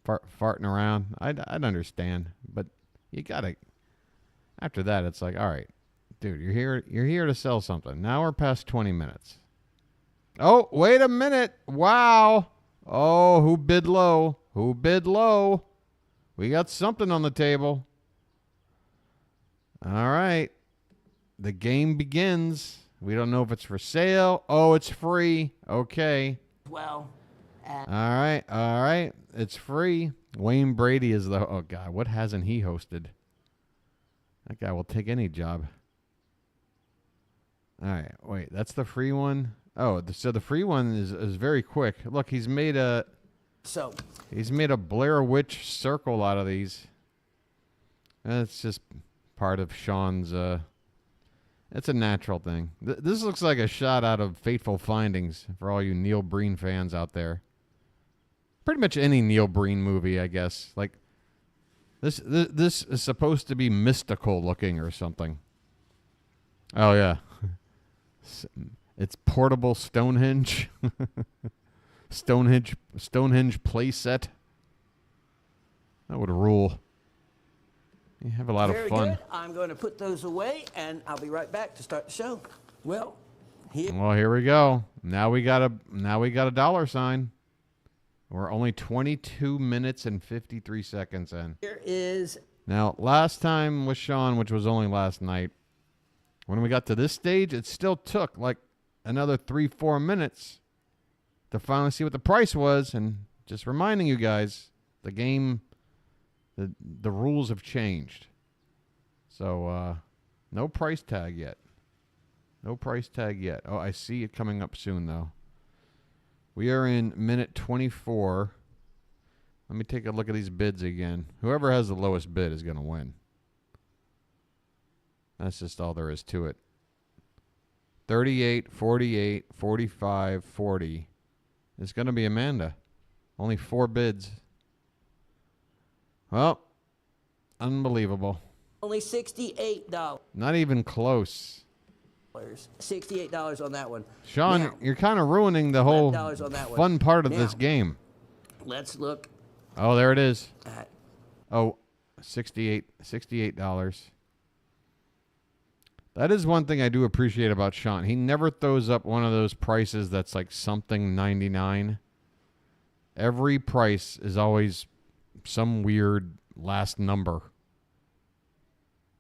farting around, I'd understand. But you got to, after that, it's like, all right, dude, you're here to sell something. Now we're past 20 minutes. Oh, wait a minute. Wow. Oh, who bid low? Who bid low? We got something on the table. All right. The game begins. We don't know if it's for sale. Oh, it's free. Okay. Well. All right. It's free. Wayne Brady is the... Oh, God. What hasn't he hosted? That guy will take any job. All right. Wait. That's the free one? Oh, so the free one is very quick. Look, he's made a... He's made a Blair Witch circle out of these. That's just part of Sean's... It's a natural thing. This looks like a shot out of Fateful Findings for all you Neil Breen fans out there. Pretty much any Neil Breen movie, I guess. Like, This is supposed to be mystical looking or something. Oh yeah, it's portable Stonehenge. Stonehenge play set. That would rule. You have a lot of fun. Good. I'm going to put those away, and I'll be right back to start the show. Well, here we go. Now we got a dollar sign. We're only 22 minutes and 53 seconds in. Here is... Now, last time with Sean, which was only last night, when we got to this stage, it still took like another 3-4 minutes to finally see what the price was. And just reminding you guys, the game, the rules have changed. So, no price tag yet. No price tag yet. Oh, I see it coming up soon, though. We are in minute 24. Let me take a look at these bids again. Whoever has the lowest bid is going to win. That's just all there is to it. 38, 48, 45, 40. It's going to be Amanda. Only 4 bids. Well, unbelievable. Only $68. Not even close. $68 on that one. Sean, now, you're kind of ruining the whole fun part of this game. Let's look. Oh, there it is. Oh, $68. That is one thing I do appreciate about Sean. He never throws up one of those prices that's like something 99. Every price is always some weird last number.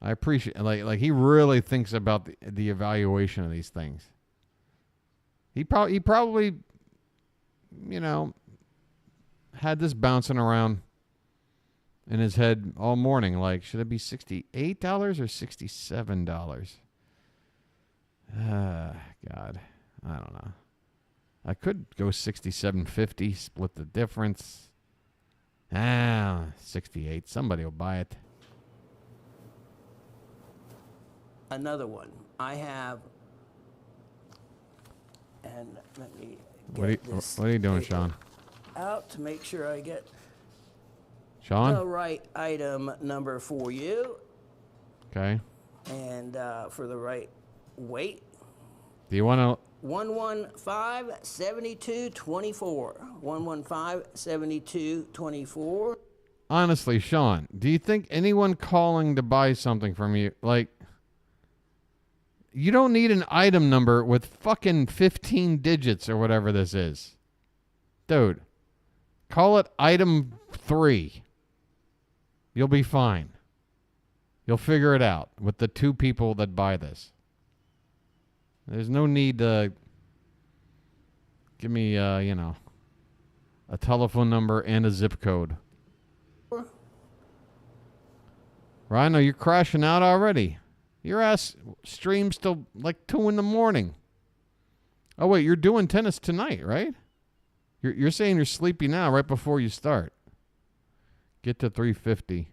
I appreciate like he really thinks about the evaluation of these things. He probably you know had this bouncing around in his head all morning. Like, should it be $68 or $67? God, I don't know. I could go $67.50, split the difference. 68. Somebody will buy it. Another one. I have, and let me What are you doing, Sean? Out to make sure I get Sean? the right item number for you. Okay. And for the right weight. Do you want to? 115-7224. 115-7224. Honestly, Sean, do you think anyone calling to buy something from you, like, you don't need an item number with fucking 15 digits or whatever this is. Dude, call it item 3. You'll be fine. You'll figure it out with the 2 people that buy this. There's no need to give me, a telephone number and a zip code. Rhino, you're crashing out already. Your ass streams till like 2 in the morning. Oh, wait, you're doing tennis tonight, right? You're saying you're sleepy now right before you start. Get to 350.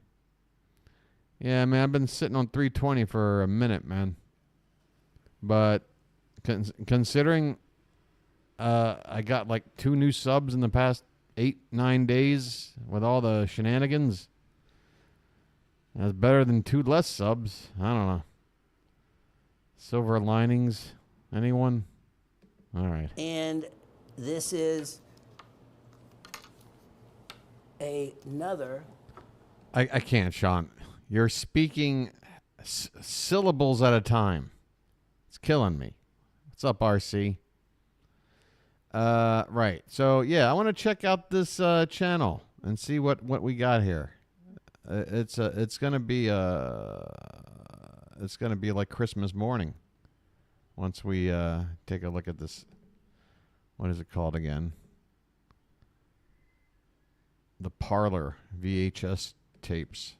Yeah, man, I've been sitting on 320 for a minute, man. But considering I got like 2 new subs in the past 8-9 days with all the shenanigans, that's better than 2 less subs. I don't know. Silver linings. Anyone? All right. And this is another. I can't, Sean. You're speaking syllables at a time. It's killing me. What's up, RC? Right. So, yeah, I want to check out this channel and see what we got here. It's going to be like Christmas morning once we take a look at this. What is it called again? The Parlor VHS tapes.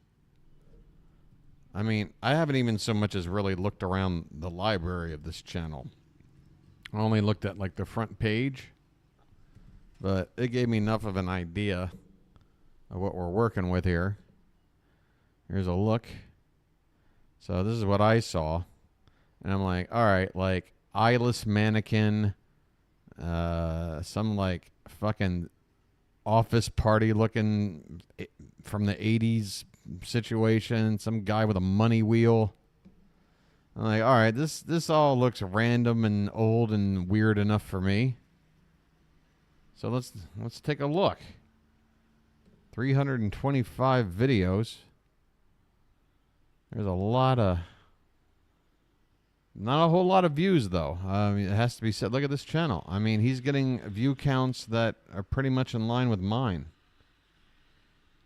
I mean, I haven't even so much as really looked around the library of this channel. I only looked at like the front page, but it gave me enough of an idea of what we're working with here. Here's a look. So this is what I saw. And I'm like, all right, like eyeless mannequin, some like fucking office party looking from the 80s situation, some guy with a money wheel. I'm like, all right, this all looks random and old and weird enough for me. So let's take a look. 325 videos. There's not a whole lot of views, though. It has to be said. Look at this channel. I mean, he's getting view counts that are pretty much in line with mine.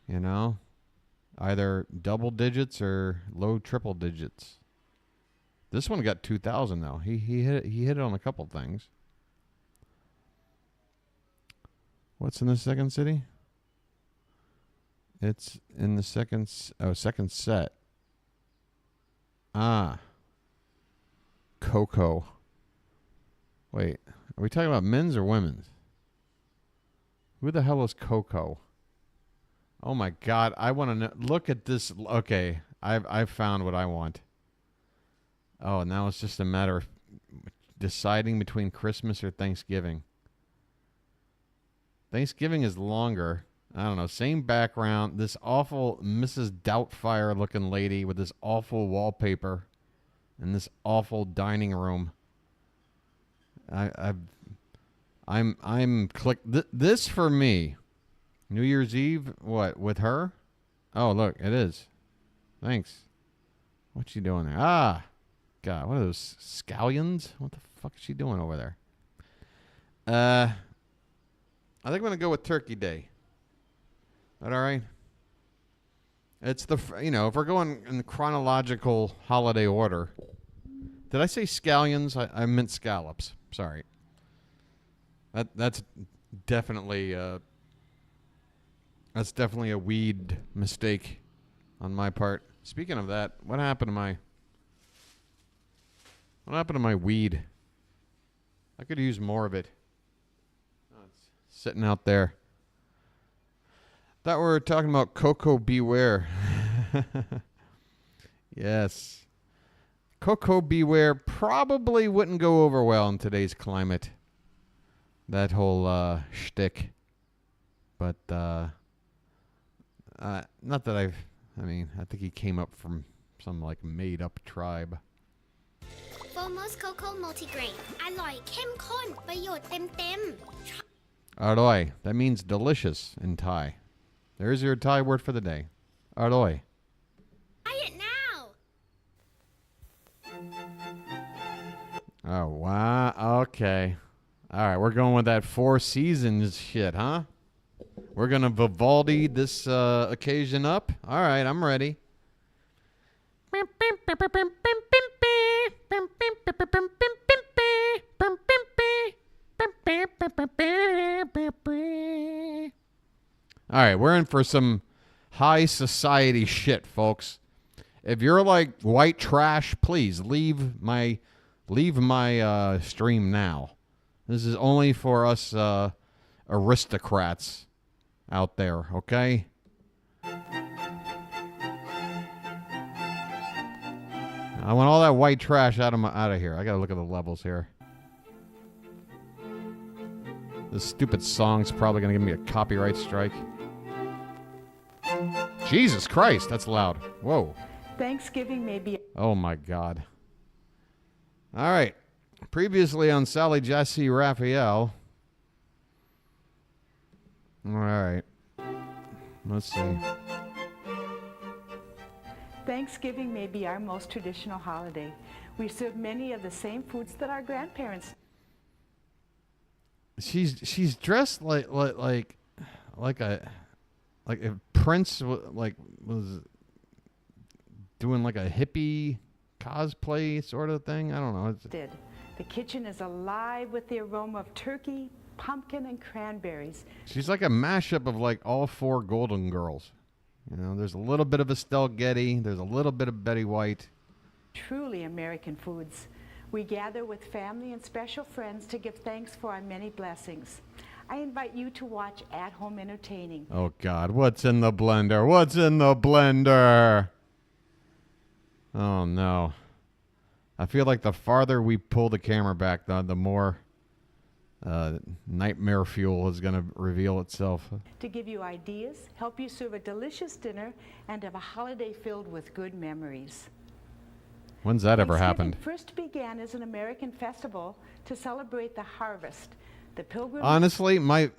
You know? Either double digits or low triple digits. This one got 2,000, though. He hit it on a couple things. What's in the second city? It's in the second set. Ah. Coco. Wait, are we talking about men's or women's? Who the hell is Coco? Oh my God, I want to know. Look at this. Okay, I've found what I want. Oh, now it's just a matter of deciding between Christmas or Thanksgiving. Thanksgiving is longer. I don't know. Same background. This awful Mrs. Doubtfire looking lady with this awful wallpaper in this awful dining room. I'm this for me. New Year's Eve. What with her? Oh look, it is. Thanks. What's she doing there? Ah, God, what are those scallions? What the fuck is she doing over there? I think I'm gonna go with Turkey Day. Is that all right? It's if we're going in the chronological holiday order. Did I say scallions? I meant scallops. Sorry. That's definitely a weed mistake on my part. Speaking of that, what happened to my weed? I could use more of it. Oh, it's sitting out there. Thought we were talking about Coco Beware. Yes. Coco Beware probably wouldn't go over well in today's climate. That whole shtick. But not that I think he came up from some like made up tribe. Foremost Cocoa Multigrain. อร่อยเข้มข้นประโยชน์เต็ม Aroy. That means delicious in Thai. There's your Thai word for the day. Aroy. Try it now. Oh, wow. Okay. All right, we're going with that Four Seasons shit, huh? We're going to Vivaldi this occasion up. All right, I'm ready. All right, we're in for some high society shit, folks. If you're like white trash, please leave my stream now. This is only for us aristocrats out there, okay? I want all that white trash out of here. I gotta look at the levels here. This stupid song's probably gonna give me a copyright strike. Jesus Christ, that's loud. Whoa. Thanksgiving may be... Oh, my God. All right. Previously on Sally Jesse Raphael. All right. Let's see. Thanksgiving may be our most traditional holiday. We serve many of the same foods that our grandparents... She's dressed like if Prince was doing like a hippie cosplay sort of thing. I don't know. The kitchen is alive with the aroma of turkey, pumpkin, and cranberries. She's like a mashup of like all four Golden Girls. You know, there's a little bit of Estelle Getty. There's a little bit of Betty White. Truly American foods. We gather with family and special friends to give thanks for our many blessings. I invite you to watch at-home entertaining. Oh, God. What's in the blender? What's in the blender? Oh, no. I feel like the farther we pull the camera back, the more nightmare fuel is going to reveal itself. To give you ideas, help you serve a delicious dinner, and have a holiday filled with good memories. When's that ever happened? First began as an American festival to celebrate the harvest. The pilgrims. Honestly, my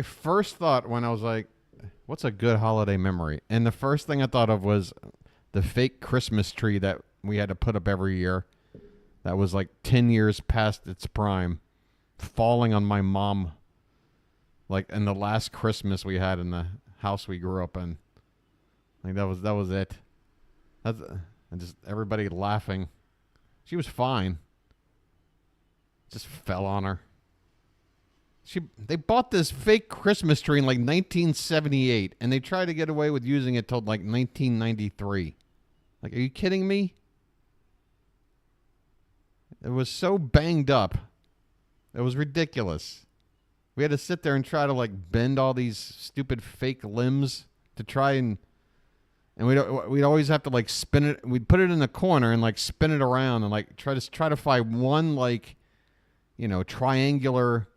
first thought when I was like, what's a good holiday memory? And the first thing I thought of was the fake Christmas tree that we had to put up every year. That was like 10 years past its prime, falling on my mom. Like in the last Christmas we had in the house we grew up in. Like that was it. That's and just everybody laughing. She was fine. Just fell on her. They bought this fake Christmas tree in like 1978, and they tried to get away with using it till like 1993. Like, are you kidding me? It was so banged up. It was ridiculous. We had to sit there and try to like bend all these stupid fake limbs to try and we'd always have to like spin it. We'd put it in the corner and like spin it around and like try to find one like, triangular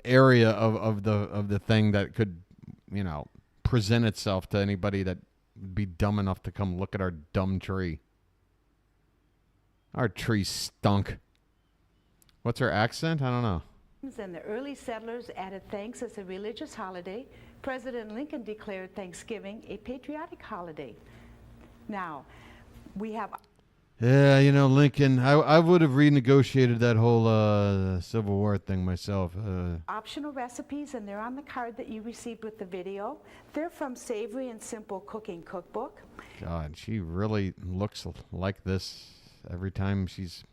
area of the thing that could, present itself to anybody that would be dumb enough to come look at our dumb tree. Our tree stunk. What's her accent? I don't know. And the early settlers added thanks as a religious holiday. President Lincoln declared Thanksgiving a patriotic holiday. Now, we have... Yeah, Lincoln, I would have renegotiated that whole Civil War thing myself. Optional recipes, and they're on the card that you received with the video. They're from Savory and Simple Cooking Cookbook. God, she really looks like this every time she's...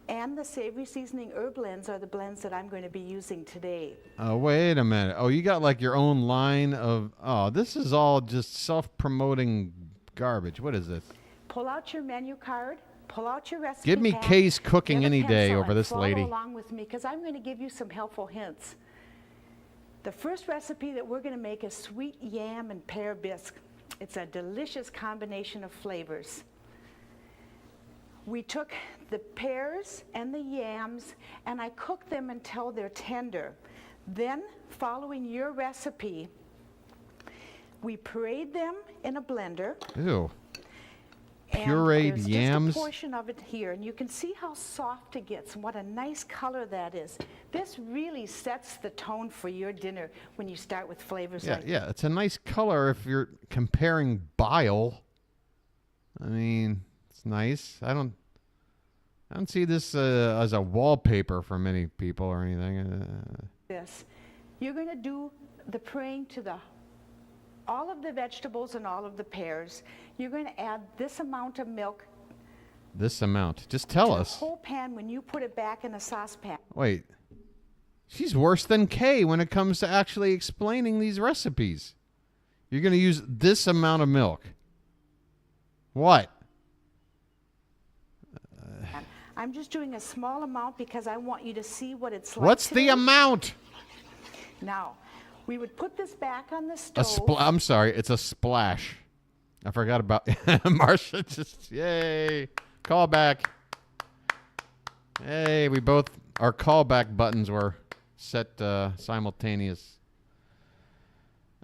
And the savory seasoning herb blends are the blends that I'm going to be using today. Oh, wait a minute. Oh, you got like your own line of... Oh, this is all just self-promoting garbage. What is this? Pull out your menu card. Pull out your recipe. Give me pack, Kay's cooking any day over this lady. Follow along with me because I'm going to give you some helpful hints. The first recipe that we're going to make is sweet yam and pear bisque. It's a delicious combination of flavors. We took the pears and the yams and I cooked them until they're tender. Then, following your recipe, we pureed them in a blender. Ew. And Pureed yams? Just a portion of it here, and you can see how soft it gets and what a nice color that is. This really sets the tone for your dinner when you start with flavors like that. Yeah, it's a nice color if you're comparing bile. I mean, it's nice. I don't see this as a wallpaper for many people or anything. This, you're going to do the pureeing to all of the vegetables and all of the pears. You're going to add this amount of milk. This amount. Just tell us. The whole pan when you put it back in a saucepan. Wait. She's worse than Kay when it comes to actually explaining these recipes. You're going to use this amount of milk. What? I'm just doing a small amount because I want you to see what it's like. What's the amount? Now, we would put this back on the stove. I'm sorry, it's a splash. I forgot about Marsha. Just yay, callback. Hey, our callback buttons were set simultaneous.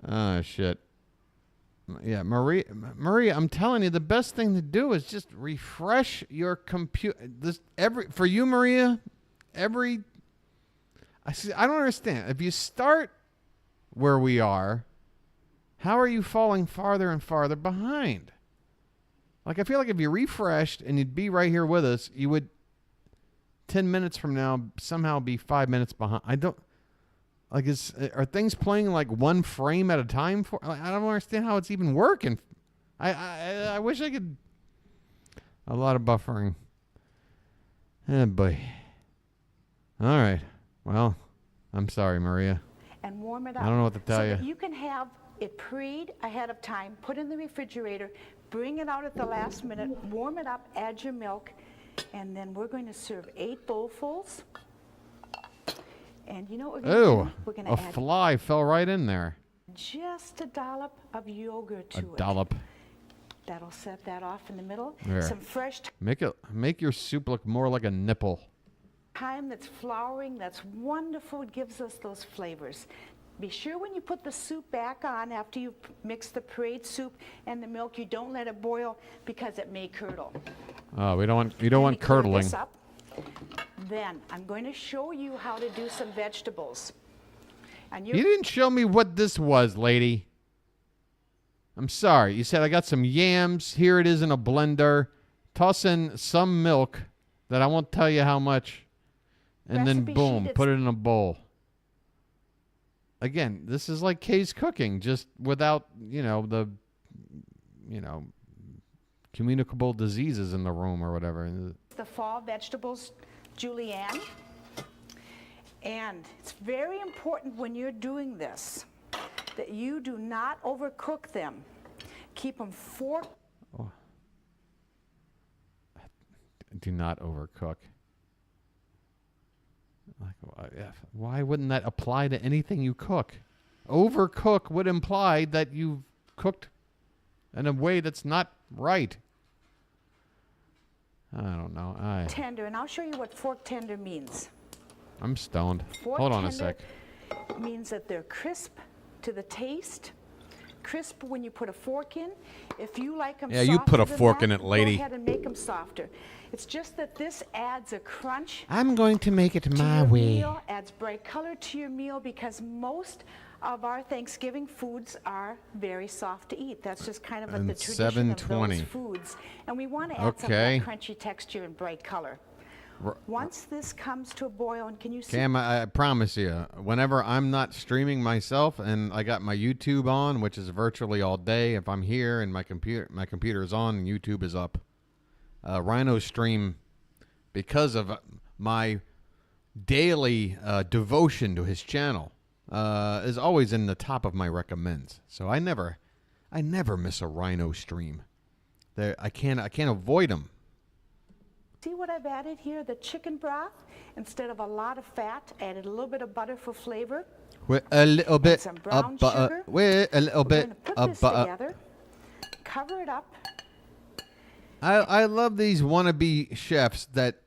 Oh shit. Yeah, Maria, I'm telling you, the best thing to do is just refresh your computer. For you, Maria, I don't understand. If you start where we are, how are you falling farther and farther behind? Like, I feel like if you refreshed and you'd be right here with us, you would 10 minutes from now somehow be 5 minutes behind. Are things playing like one frame at a time? I don't understand how it's even working. I wish I could. A lot of buffering. Oh boy. All right. Well, I'm sorry, Maria. And warm it up. I don't know what to tell you. So that you can have it pureed ahead of time, put in the refrigerator, bring it out at the last minute, warm it up, add your milk, and then we're going to serve 8 bowlfuls. And you know what we're going to do? We're going to add... A fly fell right in there. Just a dollop of yogurt to it. A dollop. That'll set that off in the middle. There. Some fresh... Make your soup look more like a nipple. thyme that's flowering, that's wonderful. It gives us those flavors. Be sure when you put the soup back on after you mix the parade soup and the milk, you don't let it boil because it may curdle. Oh, you don't want curdling. This up. Then I'm going to show you how to do some vegetables. And you didn't show me what this was, lady. I'm sorry. You said I got some yams. Here it is in a blender. Toss in some milk that I won't tell you how much. And then boom, put it in a bowl. Again, this is like Kay's cooking, just without, the communicable diseases in the room or whatever. The fall vegetables, julienne. And it's very important when you're doing this that you do not overcook them. Keep them Oh. Do not overcook. Why wouldn't that apply to anything you cook? Overcook would imply that you've cooked in a way that's not right. I don't know. Tender, and I'll show you what fork tender means. I'm stoned. Fork Hold on tender a sec. Means that they're crisp to the taste. Crisp when you put a fork in. If you like them you put a fork in it, go lady. ahead and make them softer. It's just that this adds a crunch. I'm going to make it my your way. Meal, adds bright color to your meal because most of our Thanksgiving foods are very soft to eat. That's just kind of the tradition of those foods. And we want to add some of that crunchy texture and bright color. Once this comes to a boil, and can you see? Cam, I promise you, whenever I'm not streaming myself and I got my YouTube on, which is virtually all day, if I'm here and my computer is on and YouTube is up, Rhino stream, because of my daily devotion to his channel, is always in the top of my recommends. So I never miss a Rhino stream. I can't avoid them. See what I've added here? The chicken broth, instead of a lot of fat, added a little bit of butter for flavor. With a little bit some brown of butter. sugar. With a little bit of butter. Together, cover it up. I love these wannabe chefs that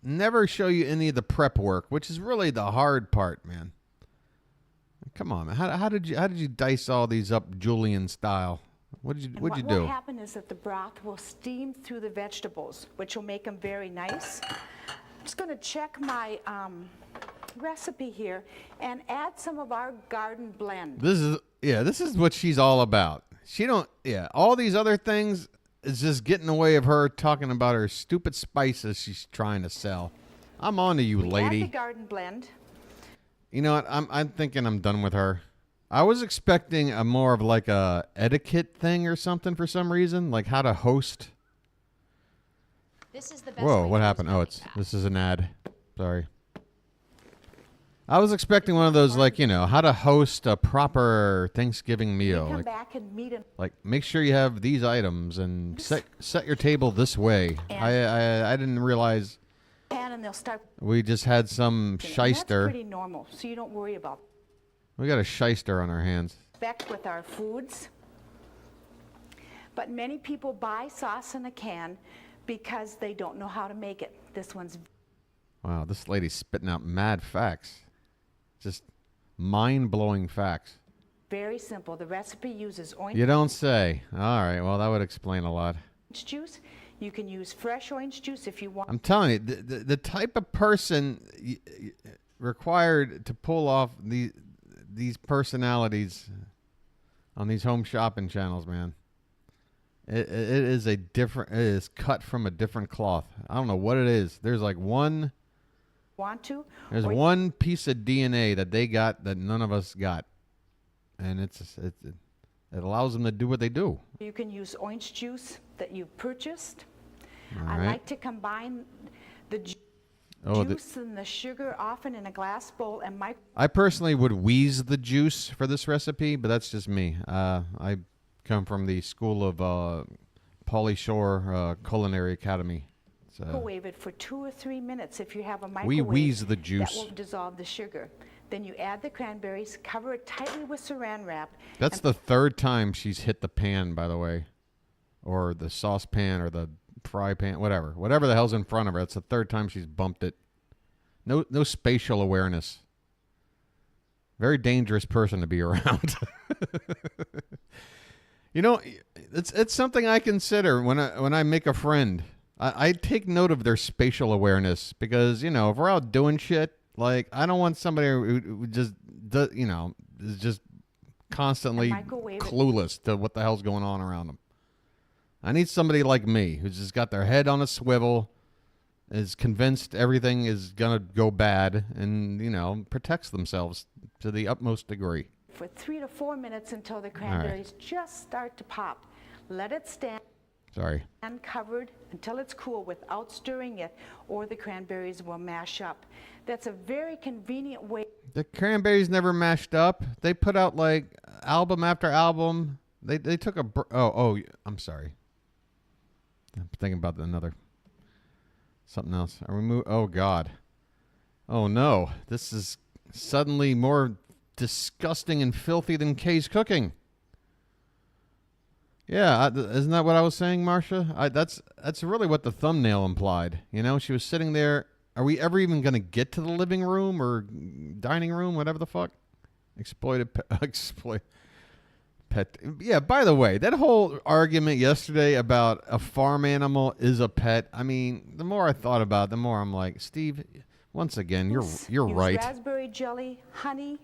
never show you any of the prep work, which is really the hard part, man. Come on, man. How did you dice all these up Julian style? What'd you do? What will happen is that the broth will steam through the vegetables, which will make them very nice. I'm just going to check my recipe here and add some of our garden blend. This is what she's all about. All these other things is just getting in the way of her talking about her stupid spices she's trying to sell. I'm on to you, lady. Add the garden blend. You know what? I'm thinking I'm done with her. I was expecting a more of like a etiquette thing or something for some reason, like how to host. This is the best. Whoa, what happened? Oh, this is an ad. Sorry. I was expecting one of those, like, how to host a proper Thanksgiving meal. Come back and meet him. Like, make sure you have these items and set your table this way. I didn't realize. And they'll start. We just had some shyster. That's pretty normal, so you don't worry about. We got a shyster on our hands. Back with our foods. But many people buy sauce in a can because they don't know how to make it. This one's. Wow, this lady's spitting out mad facts. Just mind-blowing facts. Very simple. The recipe uses orange. You don't say. All right, well, that would explain a lot. Juice. You can use fresh orange juice if you want. I'm telling you, the type of person required to pull off these personalities on these home shopping channels, man. It is cut from a different cloth. I don't know what it is. There's like one. There's one piece of DNA that they got that none of us got, and it allows them to do what they do. You can use orange juice that you've purchased. All I right. like to combine the juice and the sugar often in a glass bowl and I personally would wheeze the juice for this recipe, but that's just me. I come from the school of Pauly Shore Culinary Academy. Microwave it for 2 or 3 minutes. If you have a microwave, we wheeze the juice. That will dissolve the sugar. Then you add the cranberries, cover it tightly with saran wrap. That's the third time she's hit the pan, by the way, or the saucepan or the fry pan, whatever the hell's in front of her. That's the third time she's bumped it. No spatial awareness. Very dangerous person to be around. You know, it's something I consider when I make a friend. I take note of their spatial awareness because, you know, if we're out doing shit, like, I don't want somebody who just does, you know, is just constantly clueless to what the hell's going on around them. I need somebody like me who's just got their head on a swivel, is convinced everything is going to go bad, and, you know, protects themselves to the utmost degree. For 3 to 4 minutes until the cranberries just start to pop. Let it stand. Sorry. And covered until it's cool without stirring it, or the cranberries will mash up. That's a very convenient way. The cranberries never mashed up. They put out like album after album. They took a I'm sorry. I'm thinking about something else. Oh God. Oh no. This is suddenly more disgusting and filthy than Kay's cooking. Yeah, isn't that what I was saying, Marcia? That's really what the thumbnail implied. You know, she was sitting there. Are we ever even going to get to the living room or dining room, whatever the fuck? Exploit. Pet. Yeah, by the way, that whole argument yesterday about a farm animal is a pet. I mean, the more I thought about it, the more I'm like, Steve, once again, you're right. Raspberry jelly, honey.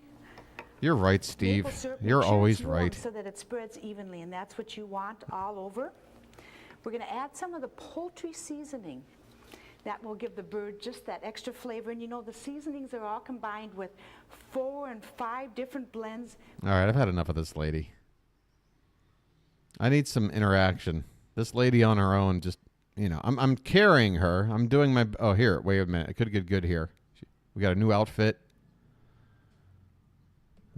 You're right, Steve. You're always right. So that it spreads evenly, and that's what you want all over. We're going to add some of the poultry seasoning. That will give the bird just that extra flavor. And you know, the seasonings are all combined with 4 and 5 different blends. All right, I've had enough of this lady. I need some interaction. This lady on her own, just, you know, I'm carrying her. I'm doing my, oh, here, wait a minute. It could get good here. We got a new outfit.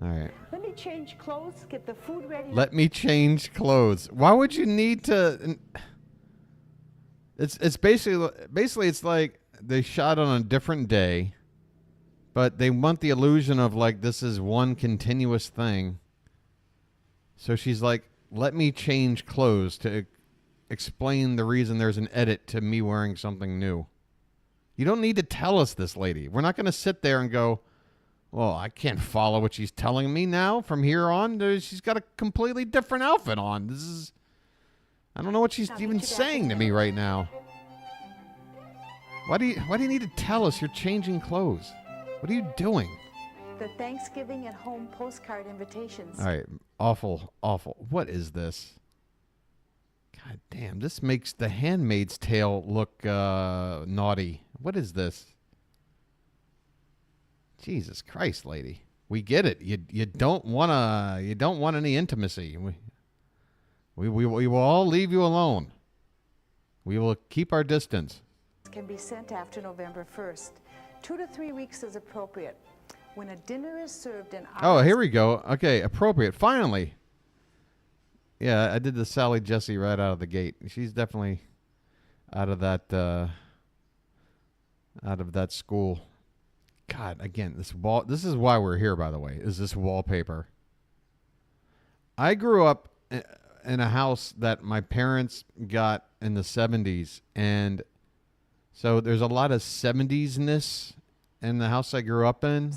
All right. Let me change clothes, get the food ready. Let me change clothes. Why would you need to? It's basically it's like they shot on a different day, but they want the illusion of like this is one continuous thing. So she's like, let me change clothes to explain the reason there's an edit to me wearing something new. You don't need to tell us this, lady. We're not going to sit there and go, well, I can't follow what she's telling me now. From here on, she's got a completely different outfit on. I don't know what she's even saying to me right now. Why do you need to tell us you're changing clothes? What are you doing? The Thanksgiving at home postcard invitations. All right, awful. What is this? God damn, this makes The Handmaid's Tale look naughty. What is this? Jesus Christ, lady. We get it. You don't want any intimacy. We will all leave you alone. We will keep our distance. Can be sent after November 1st. 2 to 3 weeks is appropriate. When a dinner is served in Oh, here we go. Okay, appropriate. Finally. Yeah, I did the Sally Jesse right out of the gate. She's definitely out of that school. God, again, this is why we're here, by the way, is this wallpaper. I grew up in a house that my parents got in the 70s, and so there's a lot of 70s-ness in the house I grew up in.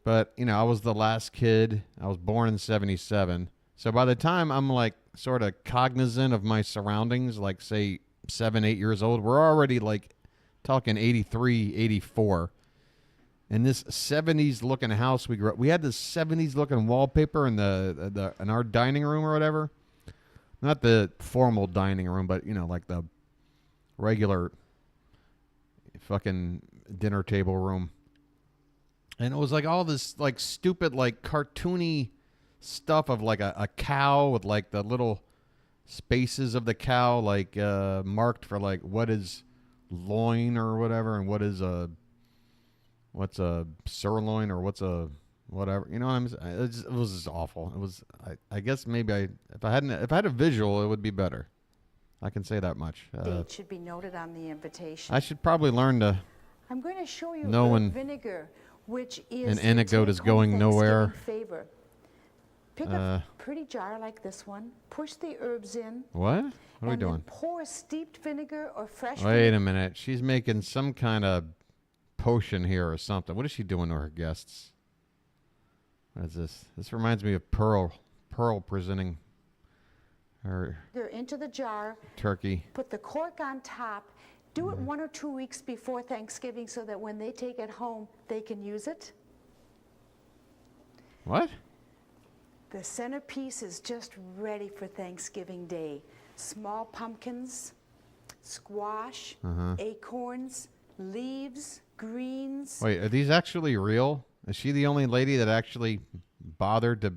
But, you know, I was the last kid. I was born in 77. So by the time I'm, like, sort of cognizant of my surroundings, like, say, 7, 8 years old, we're already, like, talking 83, 84. In this 70s-looking house we grew up, we had this 70s-looking wallpaper in in our dining room or whatever. Not the formal dining room, but, you know, like the regular fucking dinner table room. And it was like all this like stupid like cartoony stuff of like a cow with like the little spaces of the cow like marked for like what is loin or whatever, and what's a sirloin or what's a whatever, you know what I'm saying? It was just awful. It was, I guess maybe if I had a visual, it would be better. I can say that much. Date should be noted on the invitation. I should probably learn to. I'm going to show you know when vinegar, which is an anecdote is going nowhere. Favor. Pick a pretty jar like this one. Push the herbs in. What? What are we doing? Pour steeped vinegar or fresh. Wait a minute. She's making some kind of potion here or something. What is she doing to her guests? What is this? This reminds me of Pearl presenting her into the jar. Turkey. Put the cork on top. Do it 1 or 2 weeks before Thanksgiving so that when they take it home, they can use it. What? The centerpiece is just ready for Thanksgiving Day. Small pumpkins, squash, acorns, leaves, greens. Wait, are these actually real? Is she the only lady that actually bothered to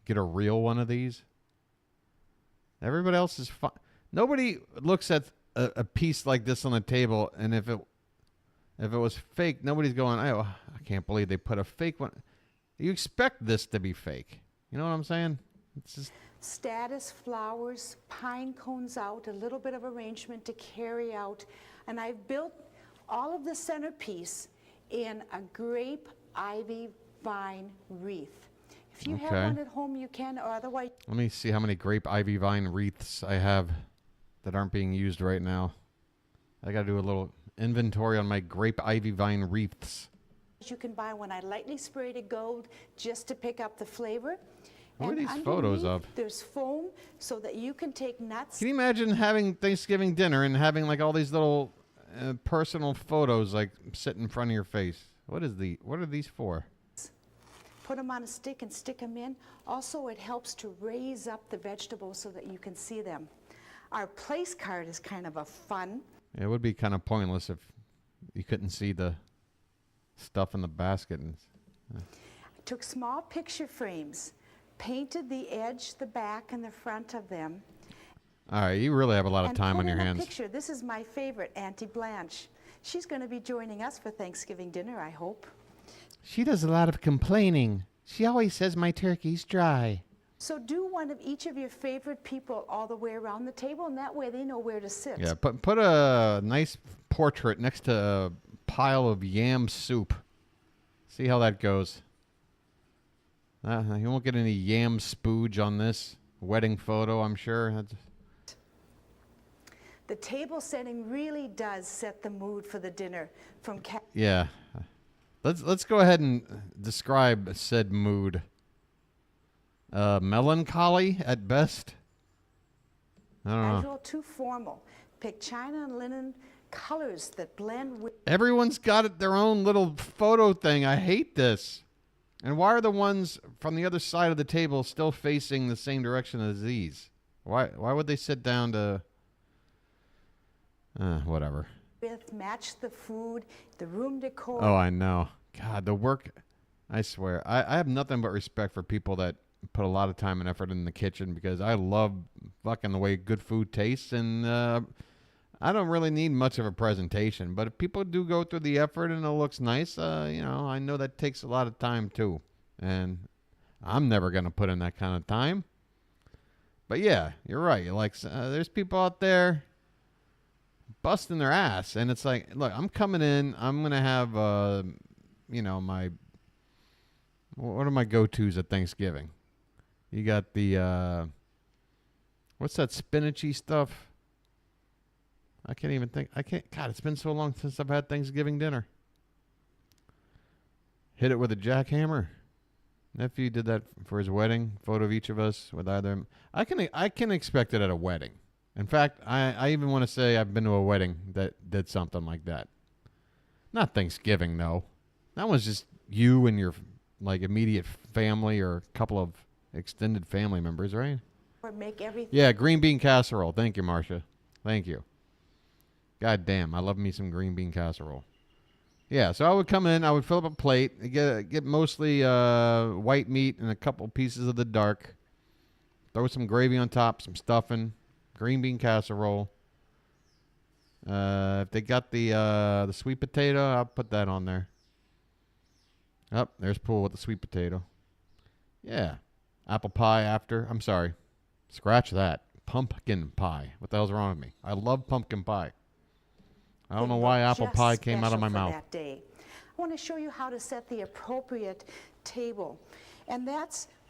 get a real one of these? Everybody else is fine. Nobody looks at a piece like this on the table, and if it was fake, nobody's going, oh, I can't believe they put a fake one. You expect this to be fake. You know what I'm saying? It's just Status flowers, pine cones out, a little bit of arrangement to carry out. And I've built all of the centerpiece in a grape ivy vine wreath. If you have one at home, you can, or otherwise. Let me see how many grape ivy vine wreaths I have that aren't being used right now. I got to do a little inventory on my grape ivy vine wreaths. You can buy one I lightly sprayed to gold just to pick up the flavor. What are these photos of? There's foam so that you can take nuts. Can you imagine having Thanksgiving dinner and having like all these little personal photos like sit in front of your face? What are these for? Put them on a stick and stick them in. Also, it helps to raise up the vegetables so that you can see them. Our place card is kind of a fun. It would be kind of pointless if you couldn't see the stuff in the basket. I took small picture frames, painted the edge, the back, and the front of them. All right, you really have a lot of time on your hands. Picture. This is my favorite, Auntie Blanche. She's going to be joining us for Thanksgiving dinner, I hope. She does a lot of complaining. She always says my turkey's dry. So do one of each of your favorite people all the way around the table, and that way they know where to sit. Yeah, put a nice portrait next to a pile of yam soup. See how that goes. You won't get any yam spooge on this wedding photo, I'm sure. The table setting really does set the mood for the dinner. Yeah. Let's go ahead and describe said mood. Melancholy at best. I don't know. Casual to formal. Pick china and linen colors that blend with. Everyone's got their own little photo thing. I hate this. And why are the ones from the other side of the table still facing the same direction as these? Why would they sit down to... whatever. Match the food, the room decor. Oh, I know. God, the work... I swear. I have nothing but respect for people that put a lot of time and effort in the kitchen because I love fucking the way good food tastes, and I don't really need much of a presentation. But if people do go through the effort and it looks nice, I know that takes a lot of time too. And I'm never going to put in that kind of time. But yeah, you're right. There's people out there busting their ass, and it's like, look, I'm coming in, I'm going to have, my... What are my go-tos at Thanksgiving? You got the, what's that spinachy stuff? I can't even think. God, it's been so long since I've had Thanksgiving dinner. Hit it with a jackhammer. Nephew did that for his wedding. Photo of each of us with either. I can expect it at a wedding. In fact, I even want to say I've been to a wedding that did something like that. Not Thanksgiving, though. That was just you and your immediate family or a couple of extended family members, right? Or make everything. Yeah, green bean casserole. Thank you, Marcia. Thank you. God damn, I love me some green bean casserole. Yeah, so I would come in, I would fill up a plate, get mostly white meat and a couple pieces of the dark. Throw some gravy on top, some stuffing, green bean casserole. If they got the sweet potato, I'll put that on there. Oh, there's Pool with the sweet potato. Yeah. Apple pie after. I'm sorry. Scratch that. Pumpkin pie. What the hell's wrong with me? I love pumpkin pie. I don't know why apple pie came out of my mouth. That day. I want to show you how to set the appropriate table. And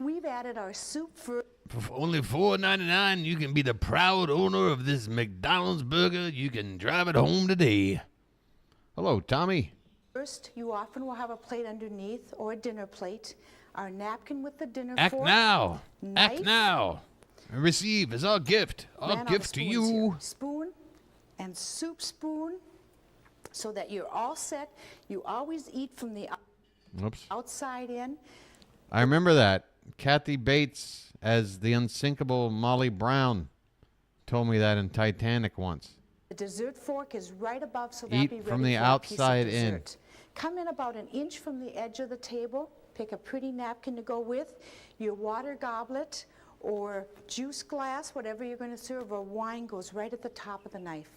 we've added our soup for only $4.99, you can be the proud owner of this McDonald's burger. You can drive it home today. Hello, Tommy. First, you often will have a plate underneath or a dinner plate, our napkin with the dinner Act fork, now. knife, Act now. And receive as our gift. Our gift to you. here. Spoon and soup spoon, so that you're all set. You always eat from the outside in. I remember that. Kathy Bates as the unsinkable Molly Brown told me that in Titanic once. The dessert fork is right above, so that'll be Eat ready from the for a piece of outside in. dessert. Come in about an inch from the edge of the table. Pick a pretty napkin to go with. Your water goblet or juice glass, whatever you're going to serve, or wine goes right at the top of the knife.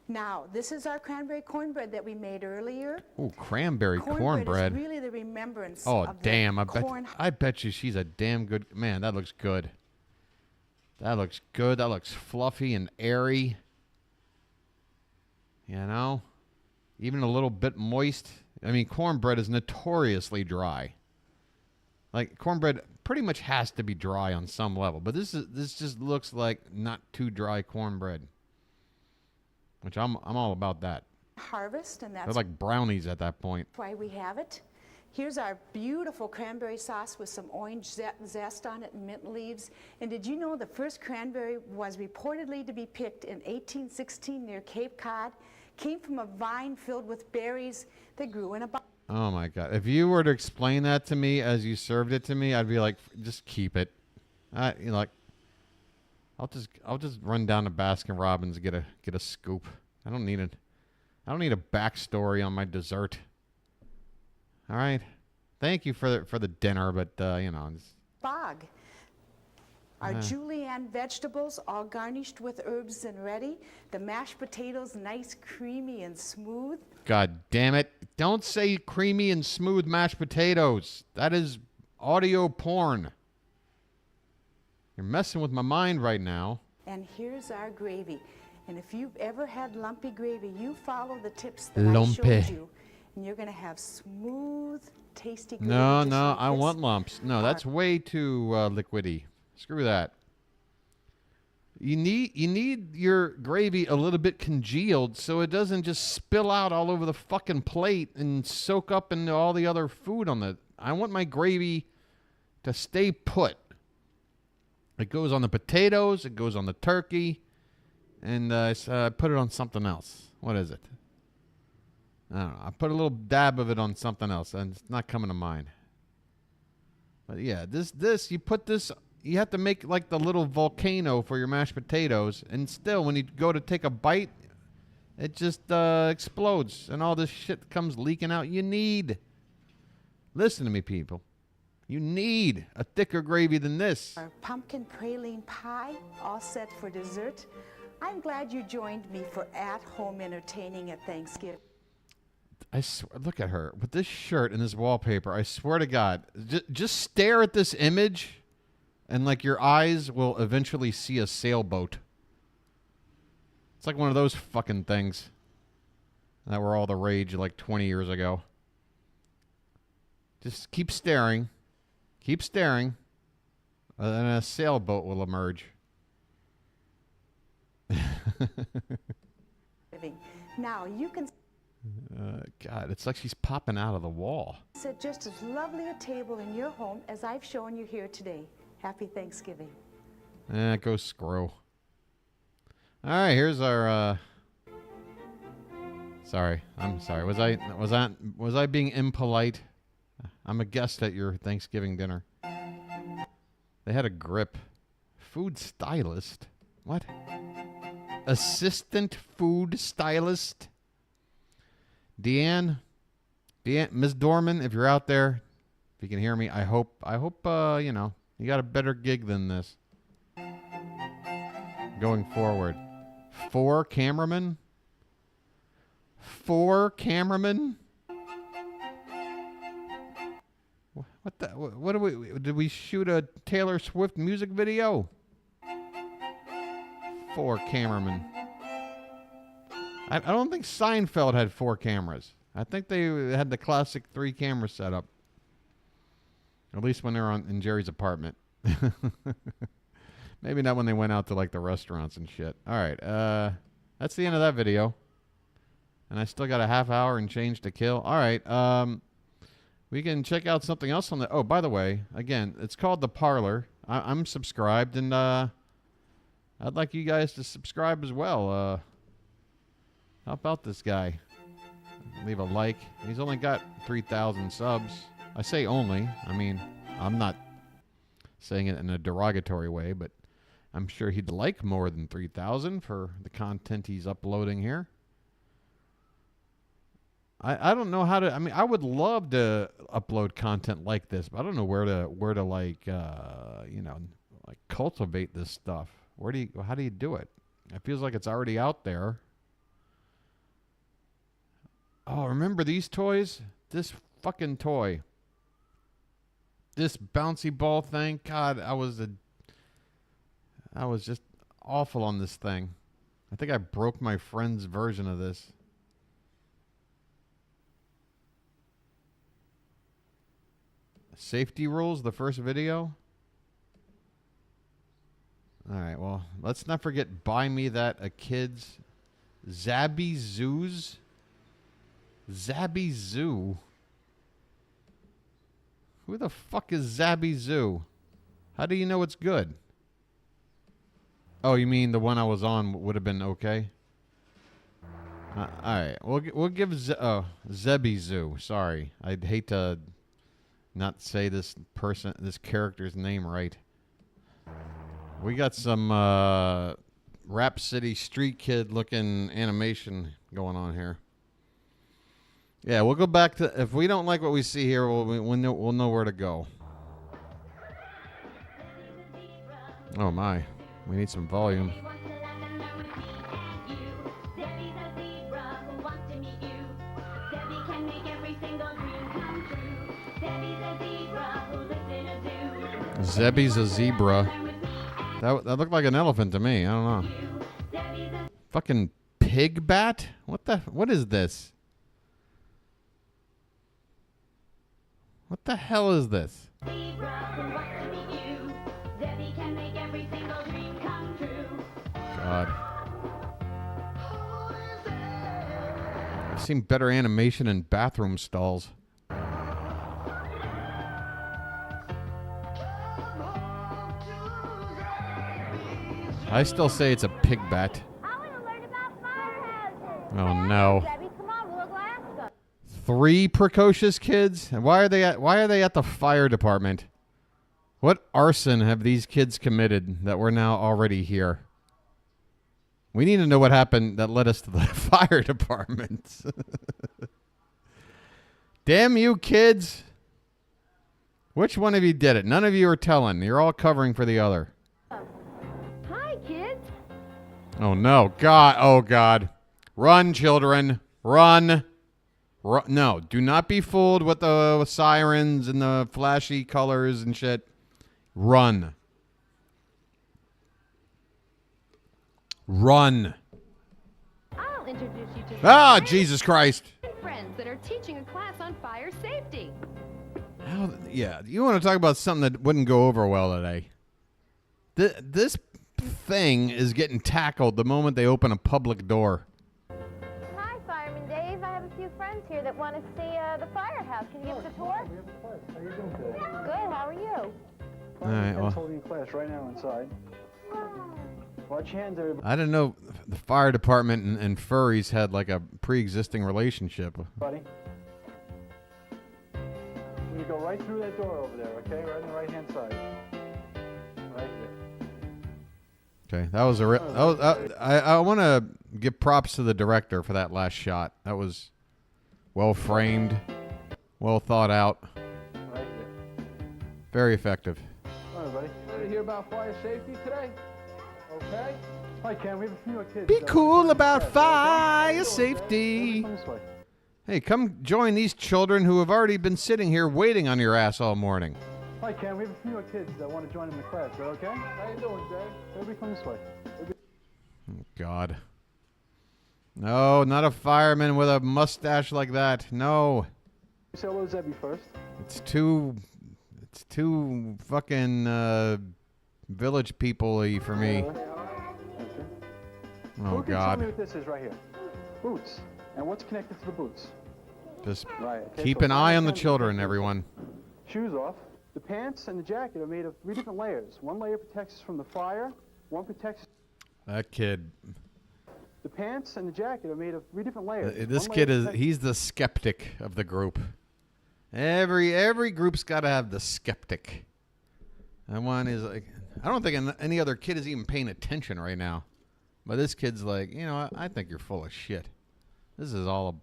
Now, this is our cranberry cornbread that we made earlier. Ooh, cranberry cornbread. Is really the remembrance of damn, the I bet you she's a damn good man. That looks good. That looks good. That looks fluffy and airy. You know? Even a little bit moist. I mean, cornbread is notoriously dry. Like, cornbread pretty much has to be dry on some level. But this just looks like not too dry cornbread. Which I'm all about that. Harvest, and that's They're like brownies at that point. why we have it. Here's our beautiful cranberry sauce with some orange zest on it and mint leaves. And did you know the first cranberry was reportedly to be picked in 1816 near Cape Cod? Came from a vine filled with berries that grew in a box. Oh my God! If you were to explain that to me as you served it to me, I'd be like, just keep it. You know, like, I'll just run down to Baskin Robbins and get a scoop. I don't need a backstory on my dessert. All right, thank you for the dinner, but you know. Bog. Our julienne vegetables all garnished with herbs and ready. The mashed potatoes nice, creamy, and smooth. God damn it. Don't say creamy and smooth mashed potatoes. That is audio porn. You're messing with my mind right now. And here's our gravy. And if you've ever had lumpy gravy, you follow the tips that I showed you. And you're going to have smooth, tasty gravy. No, I want lumps. No, that's way too liquidy. Screw that. You need your gravy a little bit congealed so it doesn't just spill out all over the fucking plate and soak up into all the other food on the... I want my gravy to stay put. It goes on the potatoes, it goes on the turkey, and I put it on something else. What is it? I don't know. I put a little dab of it on something else, and it's not coming to mind. But yeah, you put this... You have to make like the little volcano for your mashed potatoes, and still, when you go to take a bite, it just explodes, and all this shit comes leaking out. Listen to me, people. You need a thicker gravy than this. Our pumpkin praline pie, all set for dessert. I'm glad you joined me for at-home entertaining at Thanksgiving. Look at her with this shirt and this wallpaper. I swear to God, just stare at this image. And, like, your eyes will eventually see a sailboat. It's like one of those fucking things that were all the rage, like, 20 years ago. Just keep staring. Keep staring. And a sailboat will emerge. Now, you can... God, it's like she's popping out of the wall. Set just as lovely a table in your home as I've shown you here today. Happy Thanksgiving. Go screw. All right, here's our. Sorry, I'm sorry. Was I being impolite? I'm a guest at your Thanksgiving dinner. They had a grip. Food stylist. What? Assistant food stylist. Deanne, Miss Dorman, if you're out there, if you can hear me, I hope you know. You got a better gig than this. Going forward. 4 cameramen? 4 cameramen? What the? What do we? Did we shoot a Taylor Swift music video? 4 cameramen. I don't think Seinfeld had 4 cameras. I think they had the classic 3 camera setup. At least when they were in Jerry's apartment. Maybe not when they went out to like the restaurants and shit. All right. That's the end of that video. And I still got a half hour and change to kill. All right. We can check out something else on the... Oh, by the way, again, it's called The Parlor. I'm subscribed, and I'd like you guys to subscribe as well. How about this guy? Leave a like. He's only got 3,000 subs. I say only. I mean, I'm not saying it in a derogatory way, but I'm sure he'd like more than 3,000 for the content he's uploading here. I don't know how to... I mean, I would love to upload content like this, but I don't know where to like, you know, like cultivate this stuff. How do you do it? It feels like it's already out there. Oh, remember these toys? This fucking toy. This bouncy ball thing. God, I was just awful on this thing. I think I broke my friend's version of this. Safety rules, the first video. All right, well, let's not forget Buy Me That a Kid's Zabby Zoos. Zabby Zoo. Who the fuck is Zabby Zoo? How do you know it's good? Oh, you mean the one I was on would have been okay? All right, we'll give Zebby Zoo. Sorry, I'd hate to not say this character's name right. We got some Rap City Street Kid looking animation going on here. Yeah, we'll go back to... If we don't like what we see here, we'll know where to go. Oh, my. We need some volume. Zebby's a zebra. That looked like an elephant to me. I don't know. Fucking pig bat? What is this? What the hell is this? God. I've seen better animation in bathroom stalls. I still say it's a pig bat. Oh no. 3 precocious kids? And why are they at the fire department? What arson have these kids committed that we're now already here? We need to know what happened that led us to the fire department. Damn you kids. Which one of you did it? None of you are telling. You're all covering for the other. Hi, kids. Oh no. God. Oh God. Run, children. Run. No, do not be fooled with the sirens and the flashy colors and shit. Run. Run. I'll introduce you to Jesus Christ. Friends that are teaching a class on fire safety. Yeah, you want to talk about something that wouldn't go over well today. This thing is getting tackled the moment they open a public door. Friends here that want to see the firehouse. Can you give us a tour? We have a class. How are you doing today? Good. How are you? All right. Well, I'm holding class right now inside. Watch your hands, everybody. I didn't know the fire department and furries had like a pre-existing relationship. Buddy, you go right through that door over there, okay? Right on the right-hand side. Right there. Okay, that was I want to give props to the director for that last shot. That was well framed, well thought out, right there. Very effective. All right, buddy. Want to hear about fire safety today? Okay. Hi, Cam. We have a few more kids. Be cool about fire Okay? safety. Come this way. Hey, come join these children who have already been sitting here waiting on your ass all morning. Hi, Cam. We have a few more kids that want to join in the class. Is that okay? How you doing, Dave? Everybody come this way. Oh, God. No, not a fireman with a mustache like that. No. Say hello to Zebby first. It's too fucking village people-y for me. Okay. Oh, Who can God. tell me what this is right here? Boots. And what's connected to the boots? Just Right. Okay, keep so an eye on the fire children, pants, everyone. Shoes off. The pants and the jacket are made of 3 different layers. One layer protects us from the fire. One protects us. That kid. The pants and the jacket are made of 3 different layers. This One kid layer is, protects- he's the skeptic of the group. Every group's got to have the skeptic. That one is like, I don't think any other kid is even paying attention right now. But this kid's like, you know, I think you're full of shit. This is all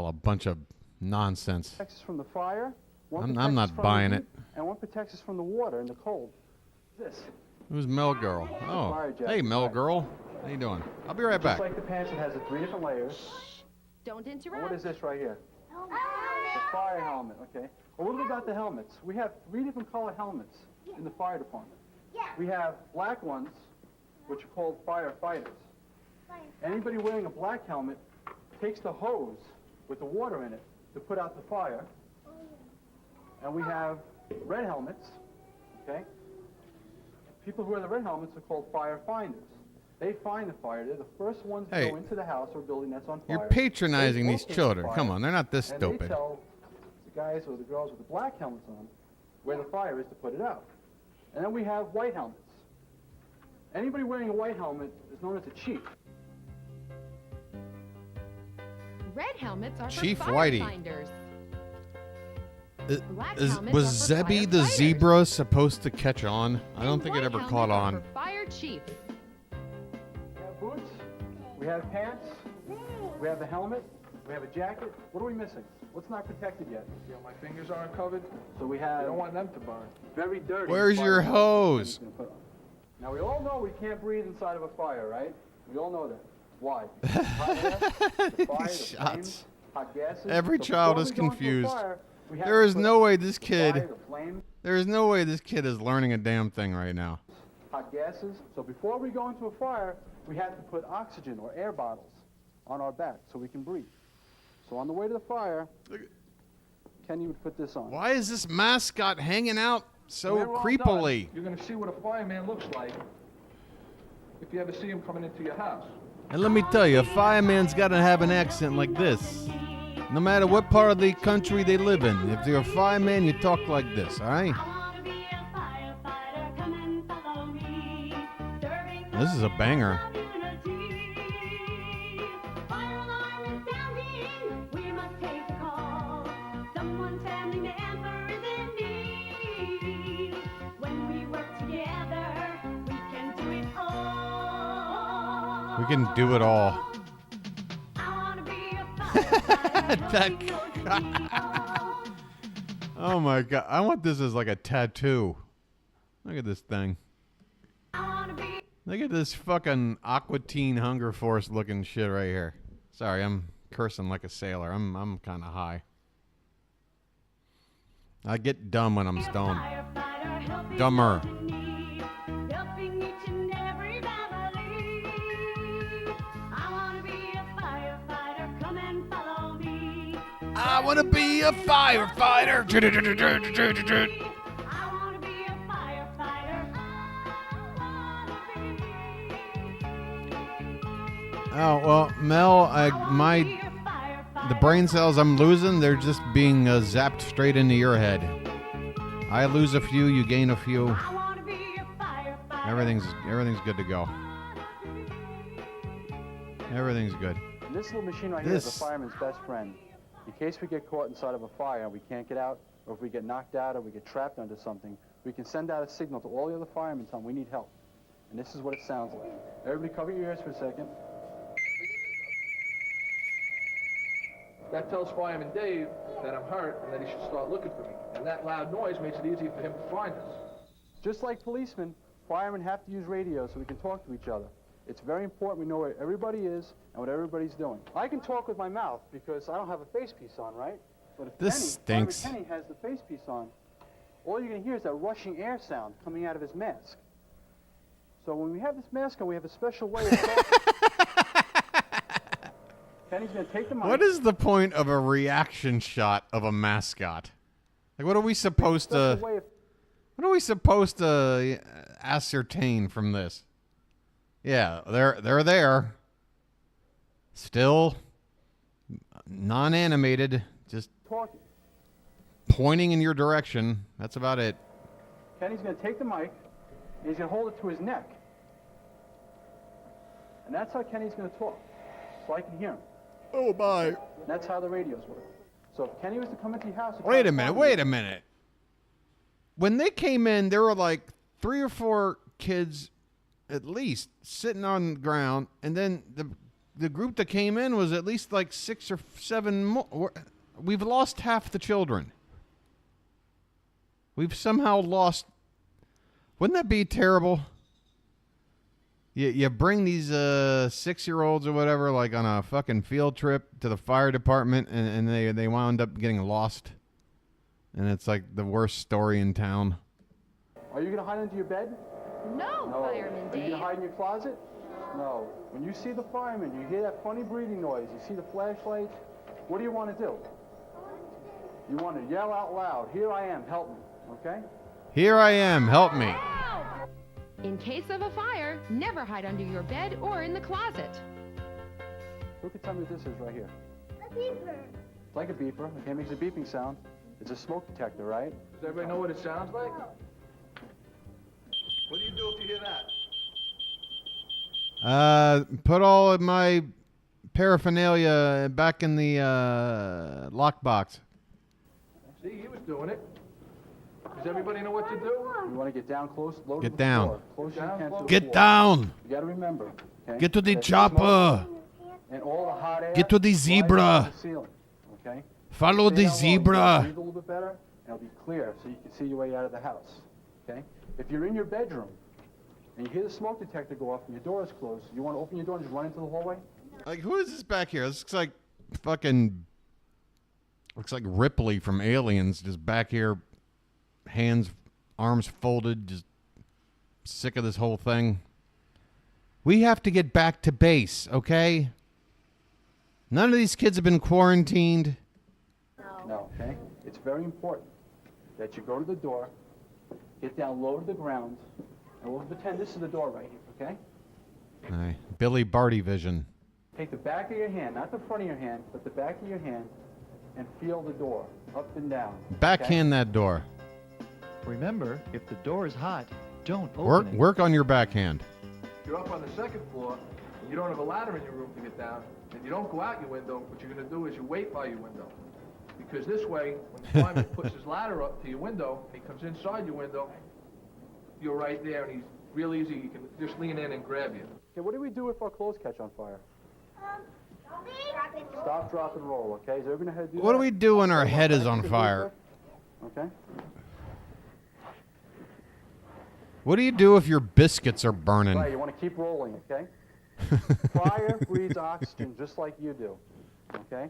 a bunch of nonsense. Protects us from the fire. I'm protects us not from buying the it. heat, and one protects us from the water and the cold. This. Who's Mel Girl? Oh, Fire jacket. hey Mel Girl. How you doing? I'll be right back. Just like the pants, it has the 3 different layers. Don't And interrupt. what is this right here? The fire helmet, okay. Well, what about the helmets? We have 3 different colored helmets in the fire department. We have black ones, which are called firefighters. Anybody wearing a black helmet takes the hose with the water in it to put out the fire. And we have red helmets, okay? People who wear the red helmets are called firefinders. They find the fire. They're the first ones to go into the house or building that's on fire. You're patronizing They these locate the children. fire, Come on, they're not this and stupid. they tell the guys or the girls with the black helmets on where the fire is to put it out. And then we have white helmets. Anybody wearing a white helmet is known as a chief. Red helmets are Chief for Whitey. firefinders. Black Was helmets are for Zebby the firefighters. zebra supposed to catch on? I don't think it White ever helmets caught are on. For fire chiefs. We have boots, we have pants, we have the helmet, we have a jacket. What are we missing? What's not protected yet? You know, my fingers aren't covered. So we I have don't want them to burn. very dirty. Where's your fire hose? Now we all know we can't breathe inside of a fire, right? We all know that. Why? Hot air, the fire, the Shots. flames, hot gases. Every So child before is we go into a confused. fire, we have There to is put no way this the kid. fire, the flame, There is no way this kid is learning a damn thing right now. hot gases. So before we go into a fire, we have to put oxygen or air bottles on our back so we can breathe. So on the way to the fire, Kenny would put this on. Why is this mascot hanging out so When we're all creepily? done, you're going to see what a fireman looks like if you ever see him coming into your house. And let me tell you, a fireman's got to have an accent like this. No matter what part of the country they live in. If you're a fireman, you talk like this, all right? This is a banger. We can do it all. Oh my god. I want this as like a tattoo. Look at this thing. Look at this fucking Aqua Teen Hunger Force looking shit right here. Sorry, I'm cursing like a sailor. I'm kind of high. I get dumb when I'm stoned. Dumber. I want to be a firefighter. Oh, well, Mel, the brain cells I'm losing, they're just being zapped straight into your head. I lose a few, you gain a few. Everything's good to go. Everything's good. And this little machine right here is a fireman's best friend. In case we get caught inside of a fire and we can't get out, or if we get knocked out or we get trapped under something, we can send out a signal to all the other firemen telling we need help. And this is what it sounds like. Everybody cover your ears for a second. That tells Fireman Dave that I'm hurt and that he should start looking for me. And that loud noise makes it easier for him to find us. Just like policemen, firemen have to use radio so we can talk to each other. It's very important we know where everybody is and what everybody's doing. I can talk with my mouth because I don't have a face piece on, right? But if This stinks. Fireman Kenny has the face piece on, all you're going to hear is that rushing air sound coming out of his mask. So when we have this mask on, we have a special way of talking. Kenny's going to take the mic. What is the point of a reaction shot of a mascot? Like, what are we supposed to? What are we supposed to ascertain from this? Yeah, they're there. Still non-animated, just talking. pointing in your direction. That's about it. Kenny's going to take the mic, and he's going to hold it to his neck. And that's how Kenny's going to talk, so I can hear him. Oh, my. And that's how the radios work. So if Kenny was to come into your house... Wait a minute. When they came in, there were like 3 or 4 kids, at least, sitting on the ground, and then the group that came in was at least like 6 or 7 more. We've lost half the children. We've somehow lost... Wouldn't that be terrible? You bring these 6-year-olds or whatever, like on a fucking field trip to the fire department, and they wound up getting lost. And it's like the worst story in town. Are you going to hide under your bed? No, Fireman Are you Dave. going to hide in your closet? No. When you see the fireman, you hear that funny breathing noise, you see the flashlights, what do you want to do? You want to yell out loud, "Here I am, help me," okay? Here I am, help me. In case of a fire, never hide under your bed or in the closet. Who can tell me what this is right here? A beeper. It's like a beeper. Okay, it makes a beeping sound. It's a smoke detector, right? Does everybody know what it sounds like? What do you do if you hear that? Put all of my paraphernalia back in the lockbox. See, he was doing it. Does everybody know what to do? You want to get down close, low Get to the down. floor. Close as you can to the Get floor. down. You got to remember. Okay? Get to the that chopper. smoke and all the hot air Get to the rises zebra. to the ceiling, okay? Follow Stay the down low. zebra. Breathe a little bit better, and it'll be clear so you can see your way out of the house, okay? If you're in your bedroom and you hear the smoke detector go off and your door is closed, you want to open your door and just run into the hallway? Like, who is this back here? This looks like fucking... Looks like Ripley from Aliens, just back here, hands, arms folded, just sick of this whole thing. We have to get back to base, okay? None of these kids have been quarantined. No, okay? It's very important that you go to the door, get down low to the ground, and we'll pretend this is the door right here, okay? All right. Billy Barty vision. Take the back of your hand, not the front of your hand, but the back of your hand, and feel the door, up and down. Backhand that door. Remember, if the door is hot, don't open it. Work on your backhand. If you're up on the second floor, and you don't have a ladder in your room to get down, and you don't go out your window, what you're going to do is you wait by your window. Because this way, when the fireman puts his ladder up to your window, and he comes inside your window, you're right there, and he's real easy. You can just lean in and grab you. Okay, what do we do if our clothes catch on fire? Stop, drop, and roll, okay? Is everybody know how to do that? What do we do when our head is on fire? Okay. What do you do if your biscuits are burning? Right, you want to keep rolling, okay? Fire breathes oxygen just like you do, okay?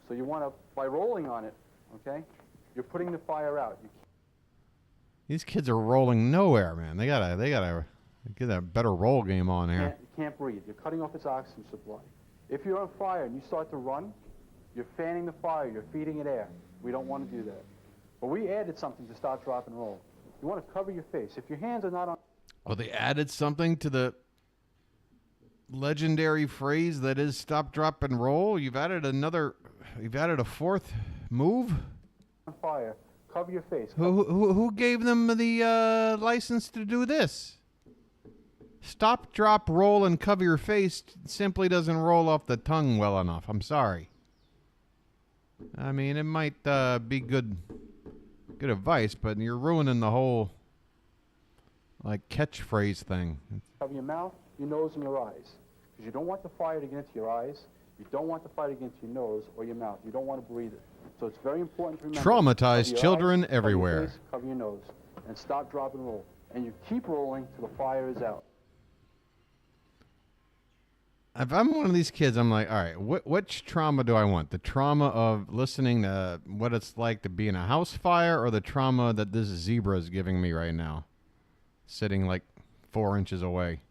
So you want to, by rolling on it, okay, you're putting the fire out. These kids are rolling nowhere, man. They gotta get a better roll game on here. You can't breathe. You're cutting off its oxygen supply. If you're on fire and you start to run, you're fanning the fire. You're feeding it air. We don't want to do that. But we added something to stop, drop, and roll. You want to cover your face. If your hands are not on... Oh, they added something to the legendary phrase that is stop, drop, and roll? You've added a fourth move? On fire, cover your face. Who gave them the license to do this? Stop, drop, roll, and cover your face simply doesn't roll off the tongue well enough. I'm sorry. I mean, it might be good advice, but you're ruining the whole like catchphrase thing. Cover your mouth, your nose, and your eyes. Because you don't want the fire to get into your eyes. You don't want the fire to get into your nose or your mouth. You don't want to breathe it. So it's very important to remember. Traumatized children eyes, everywhere. Cover your face, cover your nose. And stop, drop, and roll. And you keep rolling till the fire is out. If I'm one of these kids, I'm like, all right, which trauma do I want? The trauma of listening to what it's like to be in a house fire, or the trauma that this zebra is giving me right now, sitting like 4 inches away?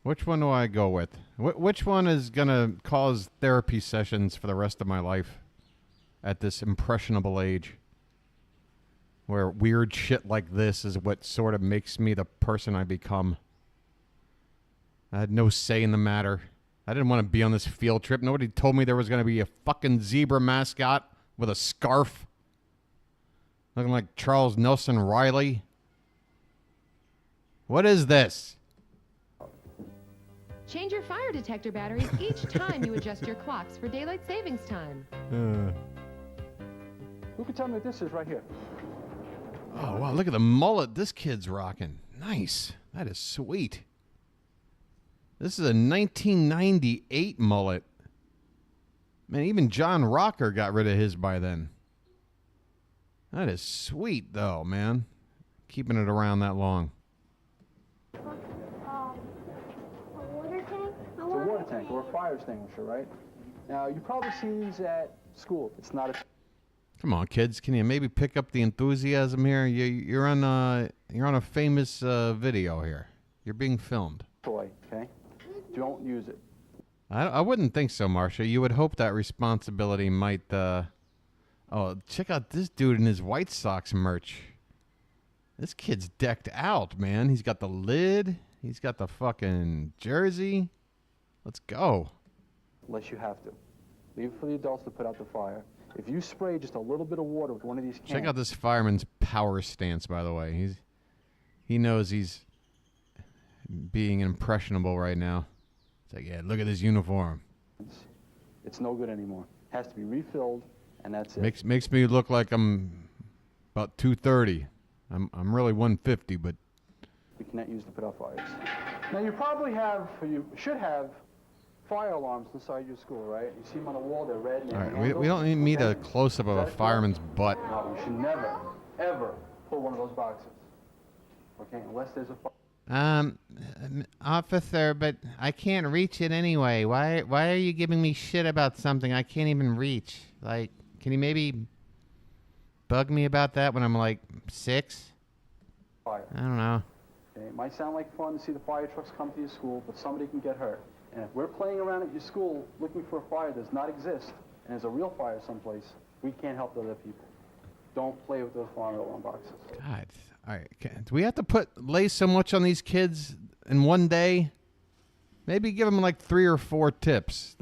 Which one do I go with? Which one is going to cause therapy sessions for the rest of my life at this impressionable age, where weird shit like this is what sort of makes me the person I become? I had no say in the matter. I didn't want to be on this field trip. Nobody told me there was going to be a fucking zebra mascot with a scarf. Looking like Charles Nelson Riley. What is this? Change your fire detector batteries each time you adjust your clocks for daylight savings time. Who can tell me what this is right here? Oh, wow. Look at the mullet this kid's rocking. Nice. That is sweet. This is a 1998 mullet. Man, even John Rocker got rid of his by then. That is sweet, though, man. Keeping it around that long. It's a water tank or a fire extinguisher, right? Now, you probably see these at school. It's not a... Come on, kids. Can you maybe pick up the enthusiasm here? You're on a famous video here. You're being filmed. Toy, okay? Don't use it. I wouldn't think so, Marcia. You would hope that responsibility might... Oh, check out this dude in his White Sox merch. This kid's decked out, man. He's got the lid. He's got the fucking jersey. Let's go. Unless you have to. Leave it for the adults to put out the fire. If you spray just a little bit of water with one of these cans... Check out this fireman's power stance, by the way. He knows he's being impressionable right now. It's like, yeah, look at this uniform. It's no good anymore. It has to be refilled, and that's it. Makes me look like I'm about 230. I'm really 150, but... We cannot use to put out fires. Now, you probably have, or you should have, fire alarms inside your school, right? You see them on the wall, they're red. And all right, we don't need a close-up of a fireman's butt. No, you should never, ever pull one of those boxes. Okay, unless there's a fire. Officer, but I can't reach it anyway. Why are you giving me shit about something I can't even reach? Like, can you maybe bug me about that when I'm like 6? Fire. I don't know. Okay, it might sound like fun to see the fire trucks come to your school, but somebody can get hurt. And if we're playing around at your school looking for a fire that does not exist, and there's a real fire someplace, we can't help the other people. Don't play with those fire alarm boxes. God. All right. Do we have to lay so much on these kids in one day? Maybe give them like 3 or 4 tips.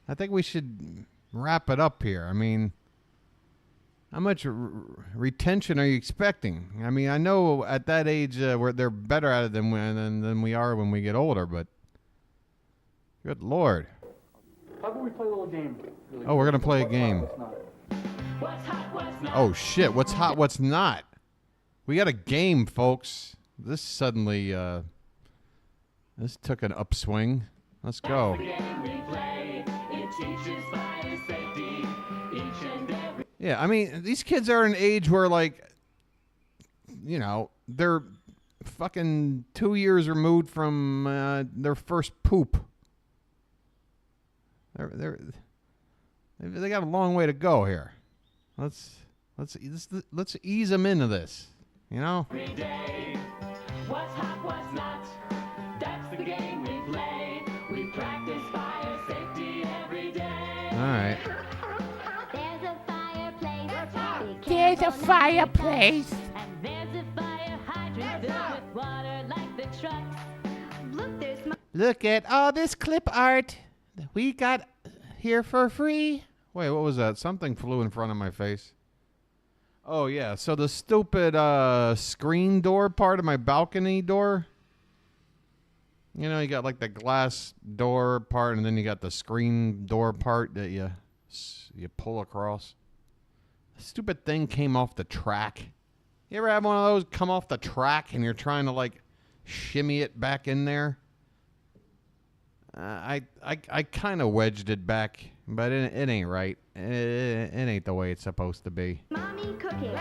I think we should wrap it up here. I mean, how much retention are you expecting? I mean, I know at that age they're better at it than we are when we get older, but good Lord. How about we play a little game? Really we're going to play a game. What's hot, what's not? Oh, shit. What's hot, what's not? We got a game, folks. This suddenly, this took an upswing. Let's go. Yeah, I mean, these kids are an age where, like, you know, they're fucking 2 years removed from their first poop. They got a long way to go here. Let's ease them into this. You know? Every day, what's hot, what's not? That's the game we play. We practice fire safety every day. All right. There's a fireplace. There's a fireplace. And there's a fire hydrant filled with water like the trucks. Look, there's my... Look at all this clip art that we got here for free. Wait, what was that? Something flew in front of my face. Oh, yeah. So the stupid screen door part of my balcony door. You know, you got like the glass door part, and then you got the screen door part that you pull across. The stupid thing came off the track. You ever have one of those come off the track and you're trying to like shimmy it back in there? I kind of wedged it back, but it ain't right. It ain't the way it's supposed to be. Mommy cooking.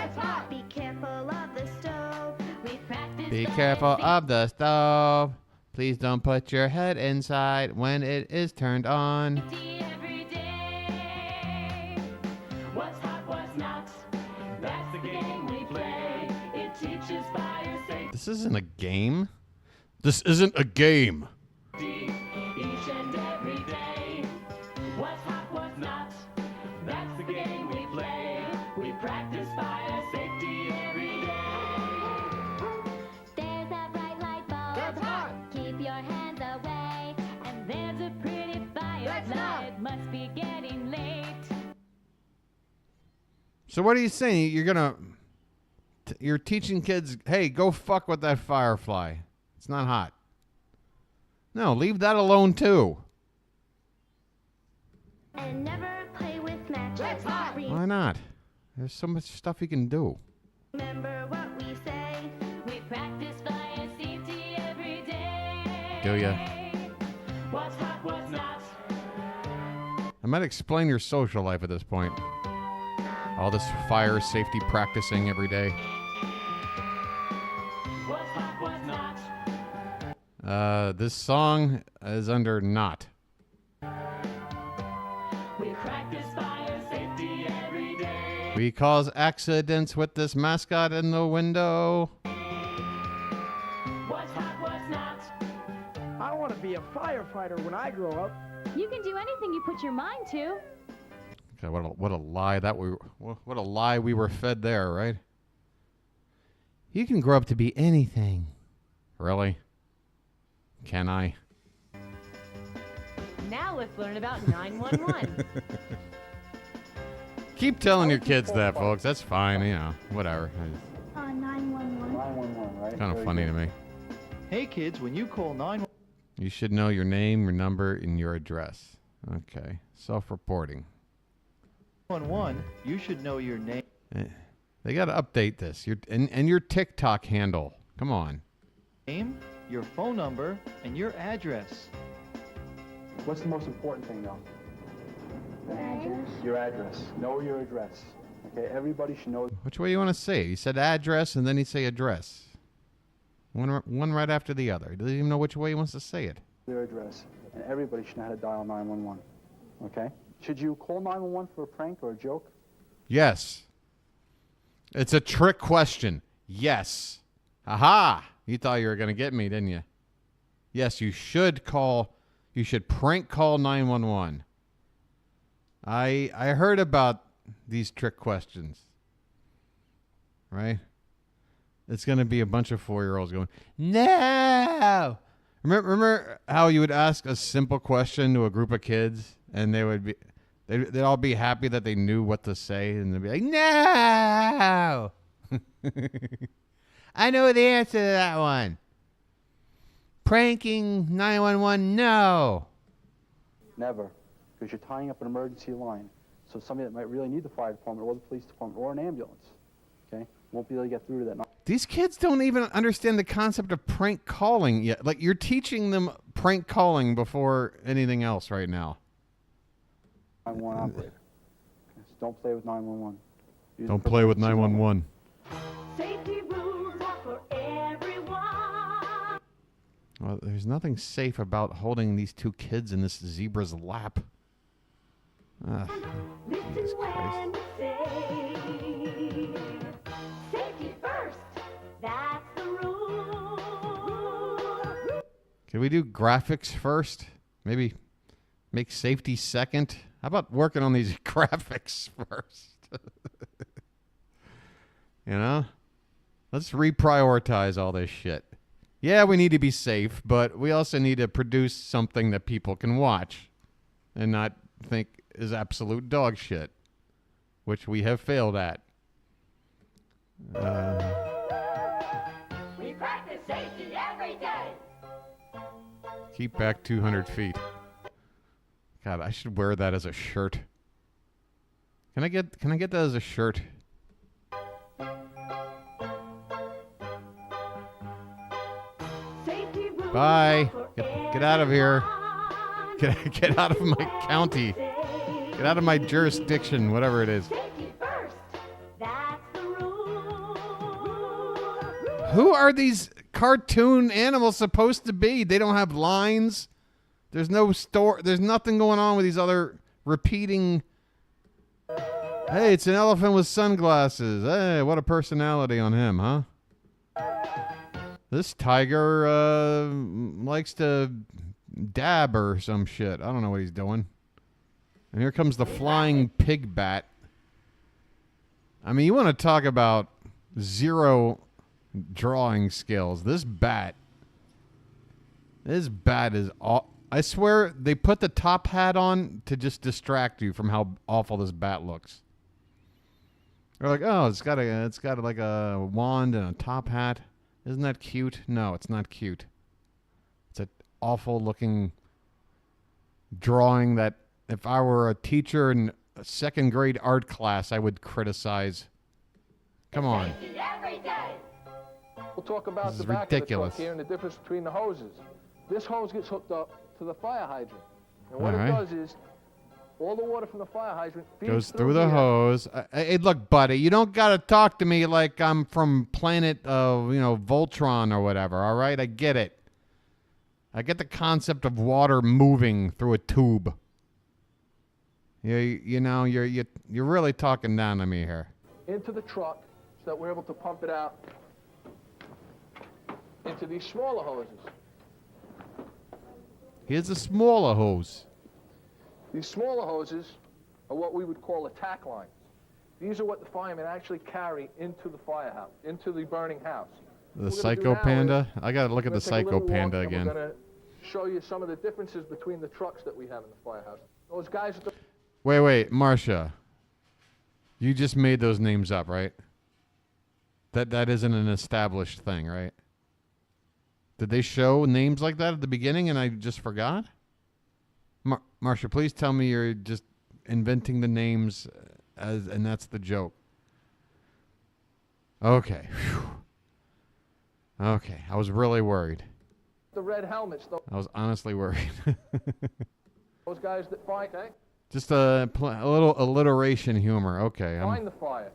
Be careful of the stove. We practice. Be careful of the stove. Please don't put your head inside when it is turned on. Every day. What's hot, what's not? That's the game we play. It teaches fire safety. This isn't a game. This isn't a game. Each and every day. What's hot, what's not? That's the game we play. We practice fire safety every day. There's a bright light bulb. That's hot. Keep your hands away. And there's a pretty So what are you saying? You're teaching kids, hey, go fuck with that firefly. It's not hot. No, leave that alone too. And never play with matches. Why not? There's so much stuff you can do. Remember what we say. We practice fire safety every day. Do ya? What's hot, what's not? I might explain your social life at this point. All this fire safety practicing every day. What's hot, what's not? This song is under not. We practice fire safety every day. We cause accidents with this mascot in the window. What's hot, what's not? I want to be a firefighter when I grow up. You can do anything you put your mind to. Okay, what a lie what a lie we were fed there, right? You can grow up to be anything. Really? Can I? Now let's learn about 911. Keep telling your kids that, folks. That's fine, you know, whatever. 911. 911, right? Kind of funny to me. Hey kids, when you call 911. You should know your name, your number, and your address. Okay. Self-reporting. 911, you should know your name. They got to update this. And your TikTok handle. Come on. Name, your phone number, and your address. What's the most important thing, though? Address. Your address. Know your address. Okay, everybody should know. Which way you want to say it? You said address, and then you say address. One right after the other. He doesn't even know which way he wants to say it. Their address. And everybody should know how to dial 911. Okay? Should you call 911 for a prank or a joke? Yes. It's a trick question. Yes. Aha! You thought you were going to get me, didn't you? Yes, you should prank call 911. I heard about these trick questions. Right? It's going to be a bunch of 4-year-olds going, no! Remember how you would ask a simple question to a group of kids and they'd all be happy that they knew what to say, and they'd be like, no! I know the answer to that one. Pranking 911, no. Never. Because you're tying up an emergency line. So somebody that might really need the fire department or the police department or an ambulance, okay, won't be able to get through to that. These kids don't even understand the concept of prank calling yet. Like, you're teaching them prank calling before anything else right now. 911 operator. Okay, so don't play with 911. Don't play with 911. Safety rules are for everyone. Well, there's nothing safe about holding these two kids in this zebra's lap. Jesus Christ. Safety first. That's the rule. Can we do graphics first? Maybe make safety second? How about working on these graphics first? You know? Let's reprioritize all this shit. Yeah, we need to be safe, but we also need to produce something that people can watch and not think is absolute dog shit, which we have failed at. We practice safety every day. Keep back 200 feet. God, I should wear that as a shirt. Can I get that as a shirt? Bye. Get out of here. Get out of my county. Get out of my jurisdiction, whatever it is. Who are these cartoon animals supposed to be? They don't have lines. There's no there's nothing going on with these other repeating. Hey, it's an elephant with sunglasses. Hey, what a personality on him, huh? This tiger likes to dab or some shit. I don't know what he's doing. And here comes the flying pig bat. I mean, you want to talk about zero drawing skills. This bat is all. I swear they put the top hat on to just distract you from how awful this bat looks. They're like, oh, it's got like a wand and a top hat. Isn't that cute? No, it's not cute. It's an awful looking drawing that if I were a teacher in a second grade art class, I would criticize. Come on. We'll talk about This the is back ridiculous. of the truck here and the difference between the hoses. This hose gets hooked up to the fire hydrant. And what All it right. does is, all the water from the fire hydrant feeds Goes through the here. hose. Hey, look, buddy, you don't got to talk to me like I'm from planet Voltron or whatever, all right? I get it. I get the concept of water moving through a tube. You're really talking down to me here. Into the truck so that we're able to pump it out into these smaller hoses. Here's a smaller hose. These smaller hoses are what we would call attack lines. These are what the firemen actually carry into the firehouse, into the burning house. The Psycho Panda? I got to look at the Psycho Panda again. We're going to show you some of the differences between the trucks that we have in the firehouse. Those guys at the... Wait, Marcia. You just made those names up, right? That isn't an established thing, right? Did they show names like that at the beginning and I just forgot? Marcia, please tell me you're just inventing the names and that's the joke. Okay. Whew. Okay, I was really worried. The red helmets, I was honestly worried. those guys that fight, okay? Just a little alliteration humor. Okay, Find the fire.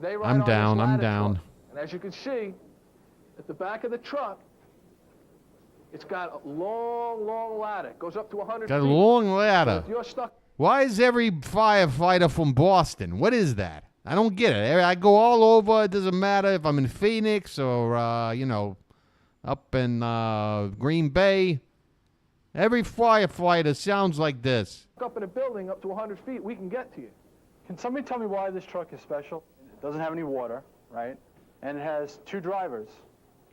They ride I'm on down. this I'm ladder down. truck. And as you can see, at the back of the truck, it's got a long, long ladder. It goes up to 100 Got a feet. long So ladder. if you're stuck... Why is every firefighter from Boston? What is that? I don't get it. I go all over. It doesn't matter if I'm in Phoenix or, up in Green Bay. Every firefighter sounds like this. Up in a building up to 100 feet, we can get to you. Can somebody tell me why this truck is special? It doesn't have any water, right? And it has two drivers,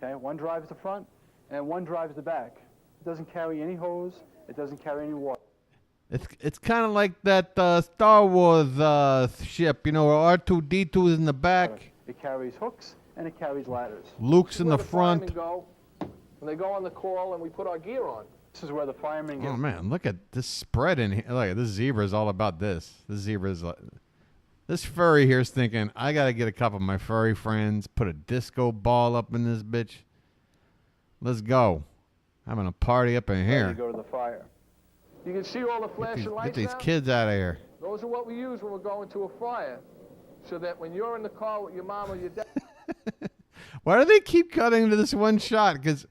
okay? One drives the front and one drives the back. It doesn't carry any hose. It doesn't carry any water. It's kind of like that Star Wars ship, R2-D2 is in the back. It carries hooks and it carries ladders. Luke's in Where the firemen front. go when they go on the call and we put our gear on. This is where the firemen get... Oh, man, look at this spread in here. Look, this zebra is all about this. This zebra is... This furry here is thinking, I got to get a couple of my furry friends, put a disco ball up in this bitch. Let's go. Having a party up in Ready to here. go to the fire. You can see all the flashing lights Get these now? kids out of here. Those are what we use when we're going to a fire, so that when you're in the car with your mom or your dad... Why do they keep cutting to this one shot? Because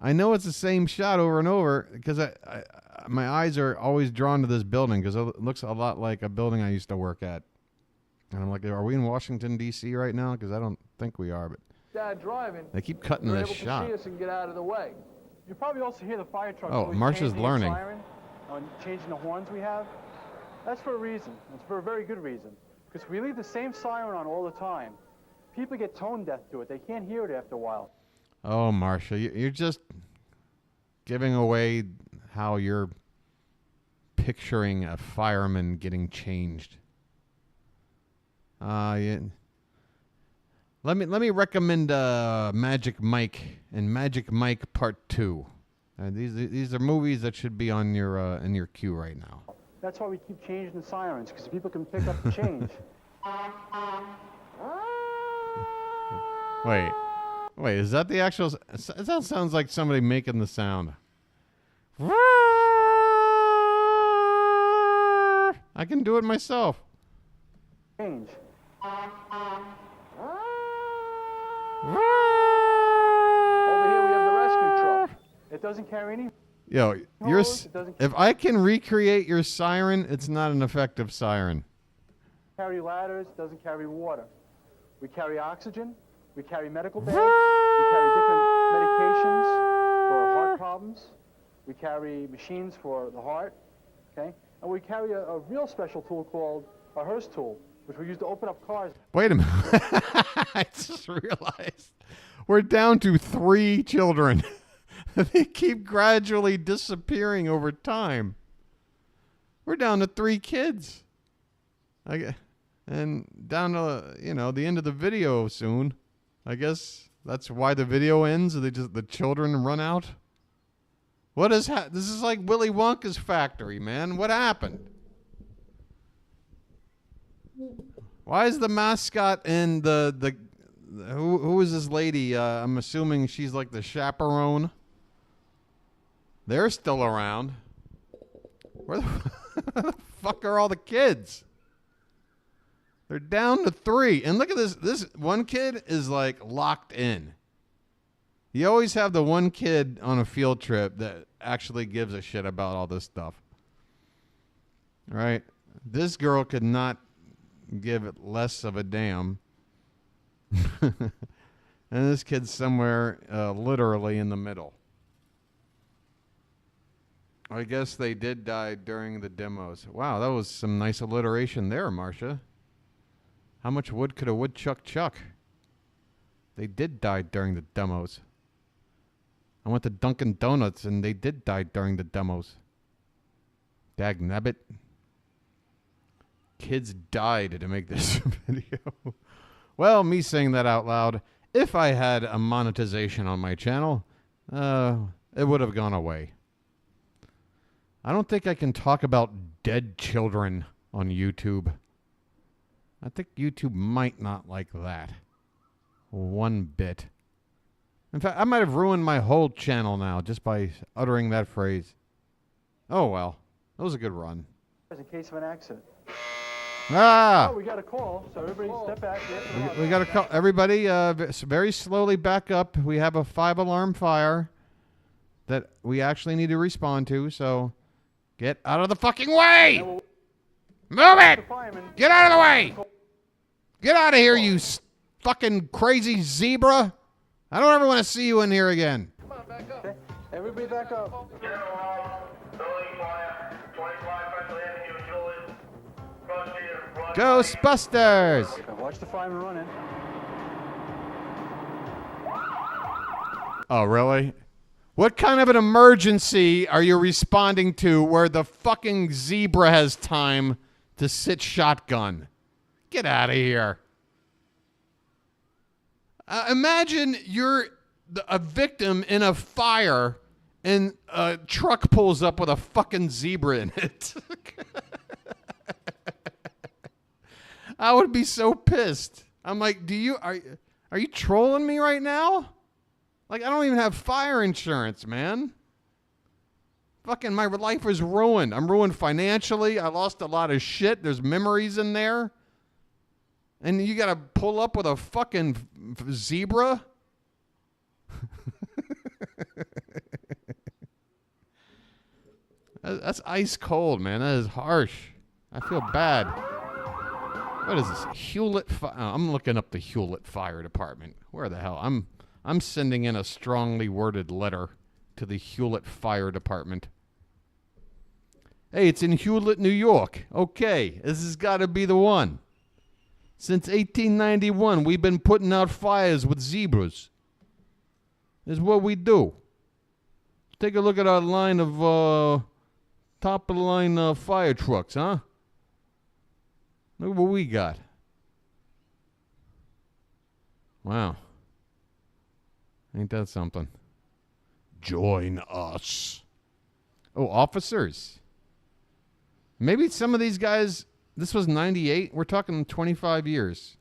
I know it's the same shot over and over. Because my eyes are always drawn to this building because it looks a lot like a building I used to work at. And I'm like, are we in Washington, D.C. right now? Because I don't think we are. But Dad driving, they keep cutting to you're this able shot. to see us and get out of the way. You probably also hear the fire trucks. Oh, always Marcia's changing learning. the siren and changing the horns we have. That's for a reason. It's for a very good reason. Because if we leave the same siren on all the time, people get tone deaf to it. They can't hear it after a while. Oh, Marcia, you're just giving away how you're picturing a fireman getting changed. Yeah. Let me recommend Magic Mike and Magic Mike Part 2. These are movies that should be on your in your queue right now. That's why we keep changing the sirens, because people can pick up the change. Wait, is that the actual... That sounds like somebody making the sound. I can do it myself. Change. Over here we have the rescue truck. It doesn't carry any... Yo, if I can recreate your siren, it's not an effective siren. Carry ladders, doesn't carry water. We carry oxygen, we carry medical bags, we carry different medications for heart problems, we carry machines for the heart, okay? And we carry a real special tool called a hearse tool, which we use to open up cars. Wait a minute. I just realized we're down to 3 children. They keep gradually disappearing over time. We're down to 3 kids. And down to, the end of the video soon. I guess that's why the video ends. The children run out. What is this is like Willy Wonka's factory, man. What happened? Why is the mascot and who is this lady? I'm assuming she's like the chaperone. They're still around. Where the fuck are all the kids? They're down to 3. And look at this. This one kid is like locked in. You always have the one kid on a field trip that actually gives a shit about all this stuff. Right? This girl could not give it less of a damn. And this kid's somewhere literally in the middle. I guess they did die during the demos. Wow, that was some nice alliteration there, Marcia. How much wood could a woodchuck chuck? They did die during the demos. I went to Dunkin' Donuts and they did die during the demos. Dagnabbit. Kids died to make this video. Well, me saying that out loud, if I had a monetization on my channel, it would have gone away. I don't think I can talk about dead children on YouTube. I think YouTube might not like that. One bit. In fact, I might have ruined my whole channel now just by uttering that phrase. Oh, well. That was a good run. In case of an accident. Ah! Oh, we got a call, so everybody step back. We got a call. Everybody, very slowly back up. We have a 5-alarm fire that we actually need to respond to, so get out of the fucking way! Move it! Get out of the way! Get out of here, you fucking crazy zebra! I don't ever want to see you in here again. Come on, back up. Okay. Everybody back up. Ghostbusters! Okay, watch the fireman running. Oh, really? What kind of an emergency are you responding to where the fucking zebra has time to sit shotgun? Get out of here. Imagine you're a victim in a fire and a truck pulls up with a fucking zebra in it. I would be so pissed. I'm like, are you trolling me right now? Like, I don't even have fire insurance, man. Fucking my life was ruined. I'm ruined financially. I lost a lot of shit. There's memories in there. And you got to pull up with a fucking zebra? That's ice cold, man. That is harsh. I feel bad. What is this? Hewlett I'm looking up the Hewlett Fire Department. Where the hell? I'm sending in a strongly worded letter to the Hewlett Fire Department. Hey, it's in Hewlett, New York. Okay, this has got to be the one. Since 1891, we've been putting out fires with zebras. This is what we do. Take a look at our line of top-of-the-line fire trucks, huh? Look what we got. Wow. Ain't that something? Join us. Oh, officers. Maybe some of these guys, this was 98. We're talking 25 years.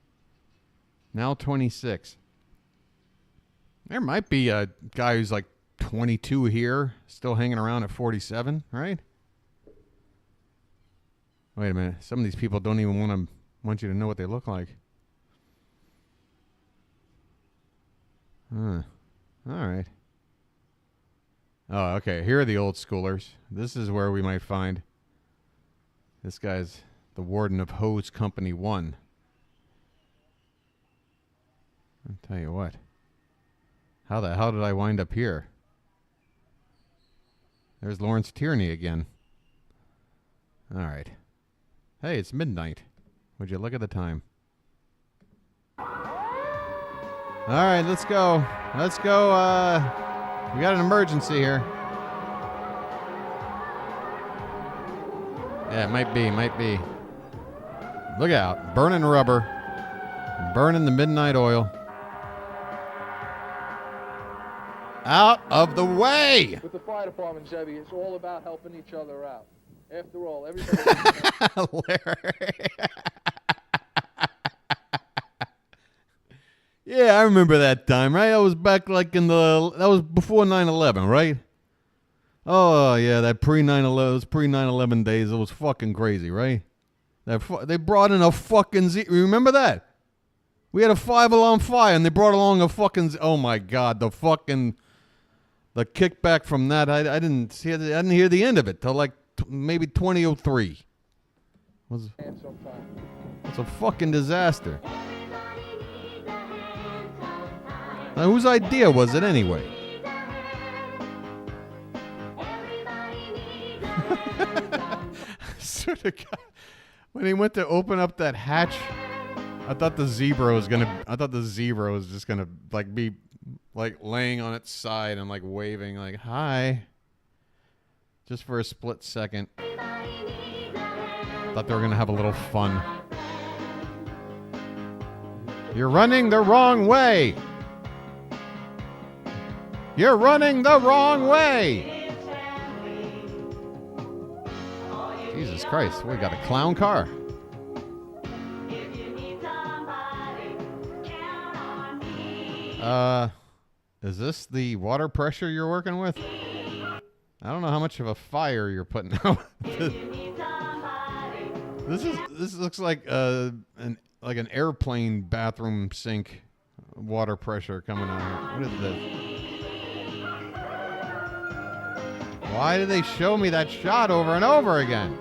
Now 26. There might be a guy who's like 22 here, still hanging around at 47, right? Wait a minute. Some of these people don't even want you to know what they look like. All right. Oh, okay. Here are the old schoolers. This is where we might find this guy's the warden of Hose Company 1. I'll tell you what. How the hell did I wind up here? There's Lawrence Tierney again. All right. Hey, it's midnight. Would you look at the time? All right, let's go. Let's go. We got an emergency here. Yeah, might be. Look out. Burning rubber. Burning the midnight oil. Out of the way! With the fire department, Chevy, it's all about helping each other out. After all, everybody... Yeah, I remember that time, right? I was back like that was before 9/11, right? Oh, yeah, that pre-9/11, those pre-9/11 days, it was fucking crazy, right? They brought in a fucking remember that? We had a 5-alarm fire, and they brought along a fucking oh my God, the kickback from that, I didn't hear the end of it till like maybe 2003. It's a fucking disaster. Now, whose idea was it anyway? Swear to God, when he went to open up that hatch, I thought the zebra was just gonna like be like laying on its side and like waving like hi. Just for a split second. Thought they were gonna have a little fun. You're running the wrong way. You're running the wrong way. Jesus Christ, we got a clown car. Is this the water pressure you're working with? I don't know how much of a fire you're putting out. This looks like an airplane bathroom sink water pressure coming out here. What is this? Why do they show me that shot over and over again?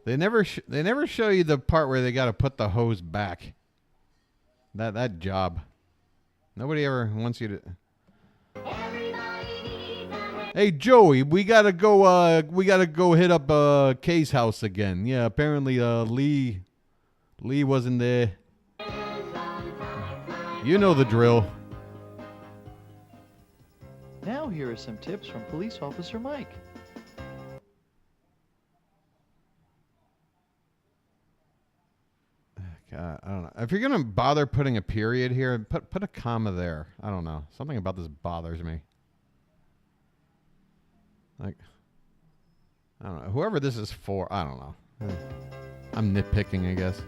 They never show you the part where they got to put the hose back. That job. Nobody ever wants you to. Hey Joey, we gotta go hit up Kay's house again. Yeah, apparently Lee wasn't there. You know the drill. Now here are some tips from Police Officer Mike. God, I don't know. If you're gonna bother putting a period here, put a comma there. I don't know. Something about this bothers me. Like, I don't know. Whoever this is for, I don't know. I'm nitpicking, I guess.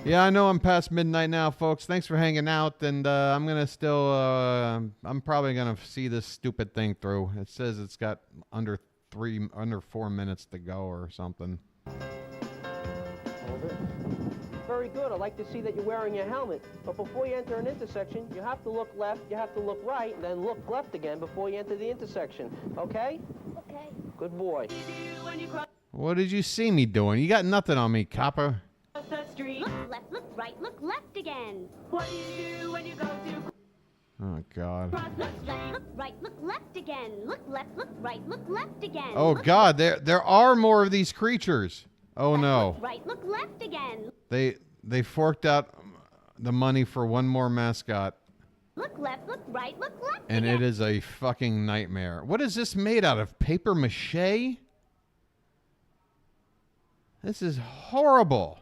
Yeah, I know I'm past midnight now, folks. Thanks for hanging out, and I'm gonna still. I'm probably gonna see this stupid thing through. It says it's got under 4 minutes to go or something. Hold it. Very good. I'd like to see that you're wearing your helmet. But before you enter an intersection, you have to look left, you have to look right, and then look left again before you enter the intersection. Okay? Okay. Good boy. What did you see me doing? You got nothing on me, copper. Look left, look right, look left again. What do you do when you go to... Oh, God. Look left, look right, look left again. Look left, look right, look left again. Oh, look God, there are more of these creatures. Oh, no. Look right, look left again. They forked out the money for one more mascot. Look left, look right, look left And again. it is a fucking nightmare. What is this made out of? Paper mache? This is horrible.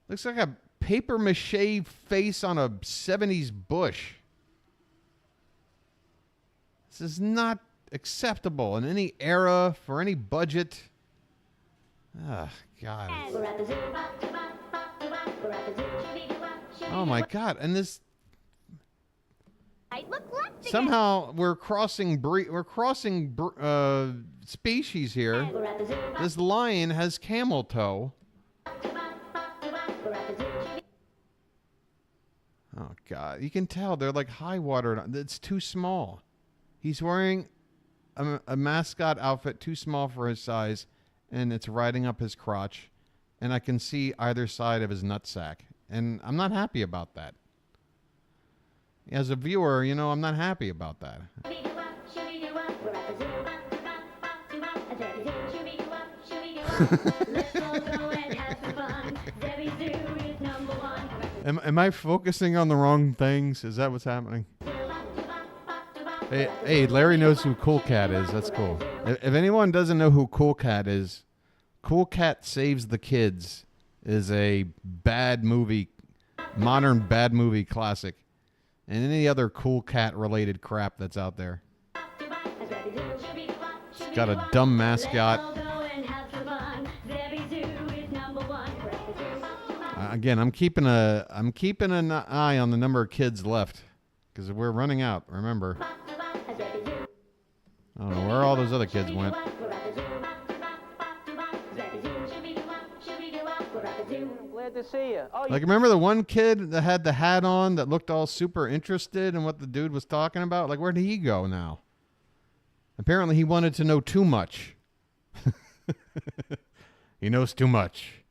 Looks like a paper mache face on a 70s bush. This is not acceptable in any era for any budget. Ah, God. Oh my God! And this somehow we're crossing species here. This lion has camel toe. Oh God! You can tell they're like high water. It's too small. He's wearing a mascot outfit too small for his size, and it's riding up his crotch, and I can see either side of his nutsack, and I'm not happy about that. As a viewer, you know, I'm not happy about that. Am I focusing on the wrong things? Is that what's happening? Hey, Larry knows who Cool Cat is. That's cool. If anyone doesn't know who Cool Cat is, Cool Cat Saves the Kids is a bad movie, modern bad movie classic, and any other Cool Cat related crap that's out there. It's got a dumb mascot. Again, I'm keeping an eye on the number of kids left because we're running out. Remember, I don't know where all those other kids went. Glad to see you. Oh, like, remember the one kid that had the hat on that looked all super interested in what the dude was talking about? Like, where did he go now? Apparently, he wanted to know too much. He knows too much.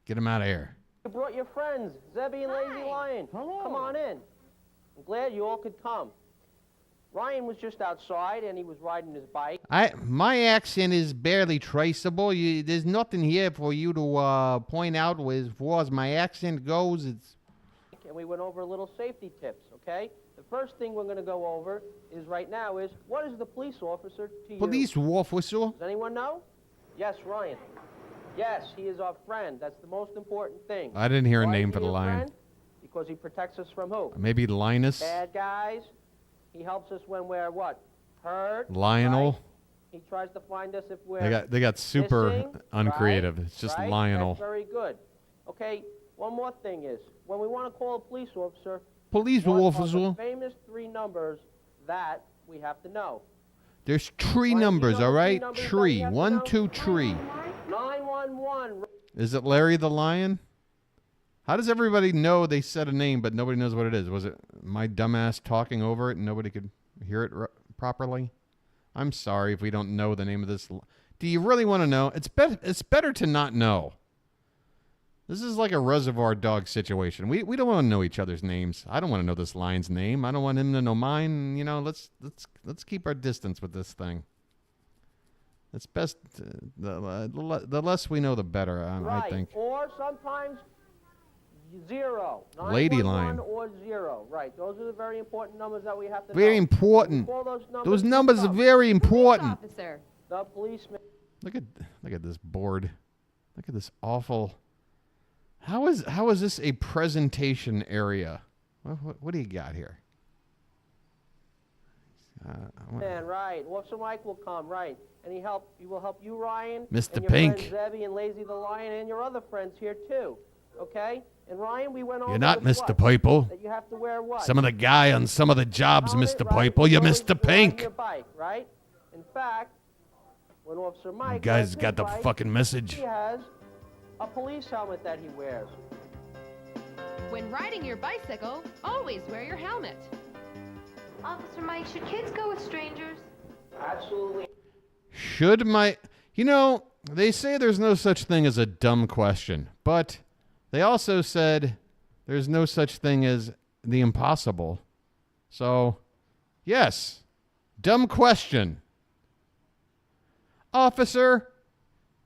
Get him out of here. You brought your friends, Zebby and Lazy Lion. Hello. Come on in. I'm glad you all could come. Ryan was just outside, and he was riding his bike. My accent is barely traceable. There's nothing here for you to point out as far as my accent goes. And we went over a little safety tips, okay? The first thing we're going to go over is right now is, what is the police officer to you? Police officer? Does anyone know? Yes, Ryan. Yes, he is our friend. That's the most important thing. I didn't hear a Why name is for he the a lion. friend? Because he protects us from who? Maybe Linus? Bad guys. He helps us when we're what? Hurt. Lionel? Right? He tries to find us if we're They got super missing, uncreative. right? It's just Right? Lionel. That's very good. Okay, one more thing is, when we want to call a police officer, Police what officer? are the famous 3 numbers that we have to know? There's 3 numbers, all right? 3. 1, 2, 3. 911. Is it Larry the Lion? How does everybody know they said a name, but nobody knows what it is? Was it my dumbass talking over it and nobody could hear it properly? I'm sorry if we don't know the name of this. Do you really want to know? It's better to not know. This is like a Reservoir Dog situation. We don't want to know each other's names. I don't want to know this lion's name. I don't want him to know mine. You know, let's keep our distance with this thing. It's best. The less we know, the better. I think. Or sometimes 0. Lady 911 line. or 0. Right. Those are the very important numbers that we have to Very know. important. Call Those numbers are very important. Officer. The policeman. Look at this board. Look at this awful. How is this a presentation area? What do you got here? Man, right. Officer Mike will come, right. And he will help you, Ryan. Mr. And your Pink. friends Zebby and Lazy the Lion and your other friends here too. Okay? And Ryan, we went over You're not this Mr. what? Purple. That you have to wear what? Some of the guy on some of the jobs, Mr. Right? Purple. You're You're Mr. riding Pink. your bike, right? In fact, when Officer Mike You guys rides got his the bike, fucking message. He has a police helmet that he wears. When riding your bicycle, always wear your helmet. Officer Mike, should kids go with strangers? Absolutely. Should my... You know, they say there's no such thing as a dumb question, but they also said there's no such thing as the impossible. So, yes, dumb question. Officer,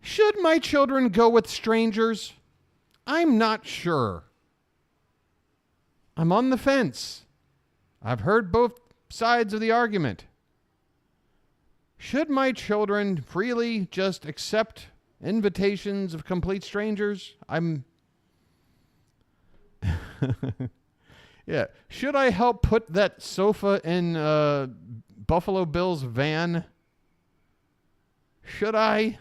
should my children go with strangers? I'm not sure. I'm on the fence. I've heard both sides of the argument. Should my children freely just accept invitations of complete strangers? Yeah. Should I help put that sofa in Buffalo Bill's van? Should I?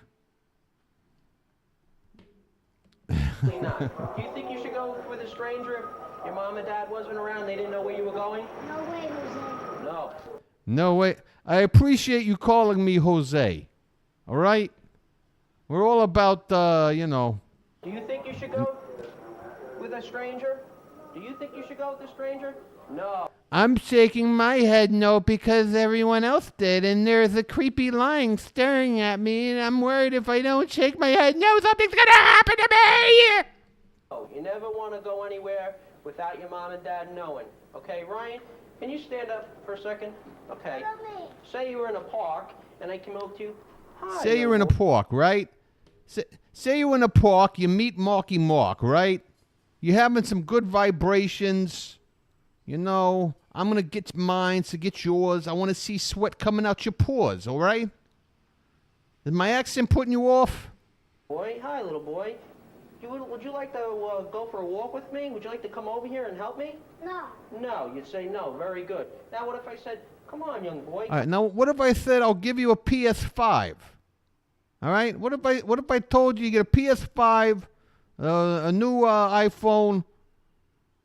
Not. Do you think you should go with a stranger if your mom and dad wasn't around, they didn't know where you were going? No way, Jose. No. No way. I appreciate you calling me Jose. All right? We're all about, you know. Do you think you should go with a stranger? Do you think you should go with a stranger? No. I'm shaking my head no because everyone else did, and there's a creepy lion staring at me, and I'm worried if I don't shake my head no, something's gonna happen to me! No, you never want to go anywhere without your mom and dad knowing. Okay, Ryan, can you stand up for a second? Okay. Say you were in a park, and I came over to you. Hi, Say you're in a park, right? Say you're in a park, you meet Marky Mark, right? You're having some good vibrations. You know, I'm going to get mine to get yours. I want to see sweat coming out your pores, all right? Is my accent putting you off? Boy, hi, little boy. Would you like to go for a walk with me? Would you like to come over here and help me? No. No, you'd say no. Very good. Now, what if I said, come on, young boy? All right, now what if I said I'll give you a PS5? All right? What if I told you get a PS5, a new iPhone,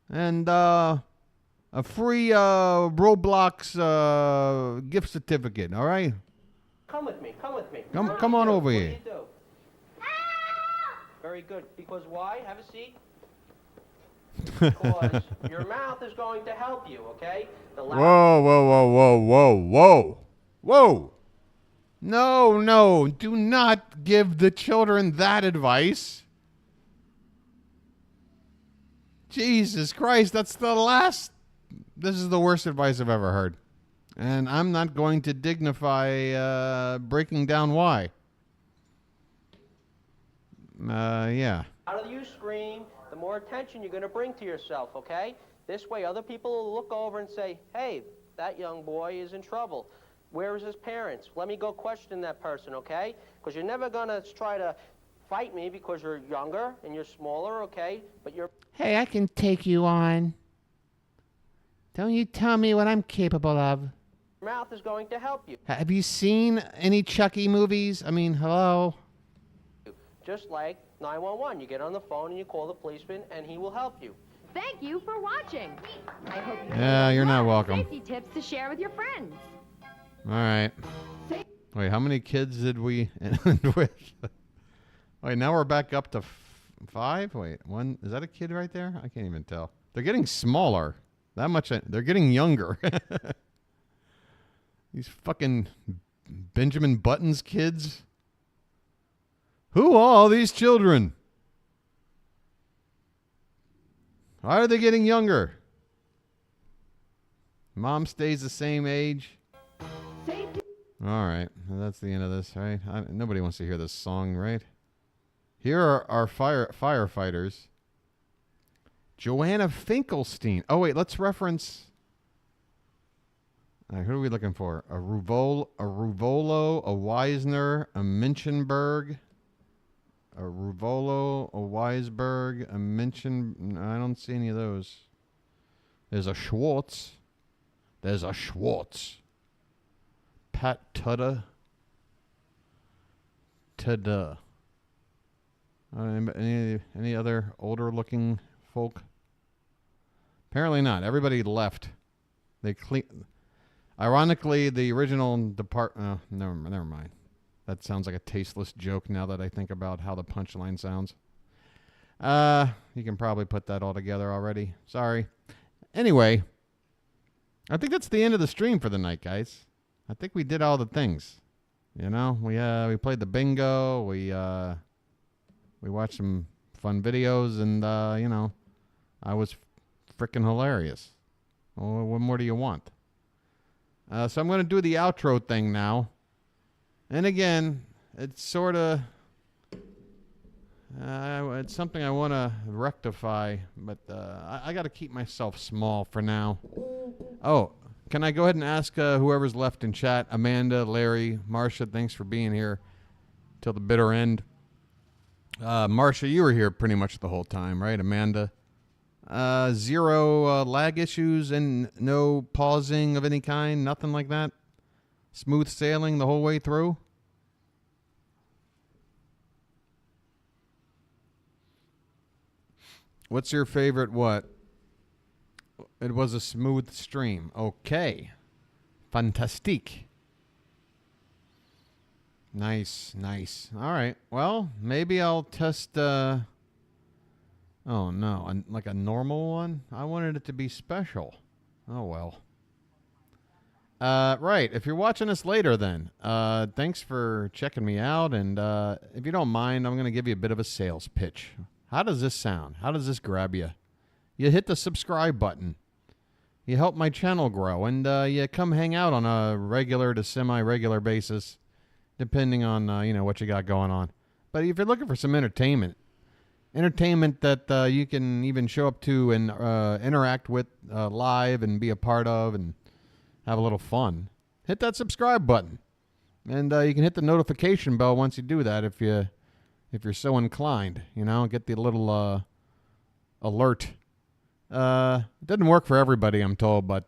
and a free Roblox gift certificate, all right? Come with me. Come with me. Come on over here. What do you do? Very good. Because why? Have a seat. Because your mouth is going to help you, okay? Whoa. No, do not give the children that advice. Jesus Christ, this is the worst advice I've ever heard. And I'm not going to dignify breaking down why. Yeah. The louder you scream, the more attention you're going to bring to yourself, okay? This way other people will look over and say, hey, that young boy is in trouble. Where is his parents? Let me go question that person, okay? Because you're never going to try to fight me because you're younger and you're smaller, okay? But you're... Hey, I can take you on. Don't you tell me what I'm capable of. Your mouth is going to help you. Have you seen any Chucky movies? I mean, hello? Just like 911. You get on the phone and you call the policeman and he will help you. Thank you for watching. I hope you Yeah, you're not welcome. safety tips to share with your friends. All right. Wait, how many kids did we end with? Wait, now we're back up to 5? Wait, one. Is that a kid right there? I can't even tell. They're getting smaller. That much. They're getting younger. These fucking Benjamin Button's kids. Who are all these children? Why are they getting younger? Mom stays the same age. All right, well, that's the end of this, right? Nobody wants to hear this song, right? Here are our firefighters. Joanna Finkelstein. Oh wait, let's reference. All right, who are we looking for? A Ruvolo, a Weisner, a Minchenberg. A Ruvolo, a Weisberg, a Minchin. I don't see any of those. There's a Schwartz. Pat Tudda. Any other older looking folk? Apparently not. Everybody left. They Ironically, the original never mind. That sounds like a tasteless joke now that I think about how the punchline sounds. You can probably put that all together already. Sorry. Anyway, I think that's the end of the stream for the night, guys. I think we did all the things. You know, we played the bingo. We watched some fun videos, and you know, I was freaking hilarious. Well, what more do you want? So I'm going to do the outro thing now. And again, it's sort of, it's something I want to rectify, but I got to keep myself small for now. Oh, can I go ahead and ask whoever's left in chat, Amanda, Larry, Marsha, thanks for being here till the bitter end. Marsha, you were here pretty much the whole time, right, Amanda? 0 lag issues and no pausing of any kind, nothing like that? Smooth sailing the whole way through? What's your favorite what? It was a smooth stream. Okay. Fantastique. Nice. All right. Well, maybe I'll test... oh, no. Like a normal one? I wanted it to be special. Oh, well. Right. If you're watching us later then, thanks for checking me out. And if you don't mind, I'm going to give you a bit of a sales pitch. How does this sound? How does this grab you? You hit the subscribe button. You help my channel grow. And you come hang out on a regular to semi-regular basis, depending on, what you got going on. But if you're looking for some entertainment, entertainment that you can even show up to and interact with live and be a part of and have a little fun, hit that subscribe button. And you can hit the notification bell once you do that if you're so inclined. You know, get the little alert. It doesn't work for everybody, I'm told, but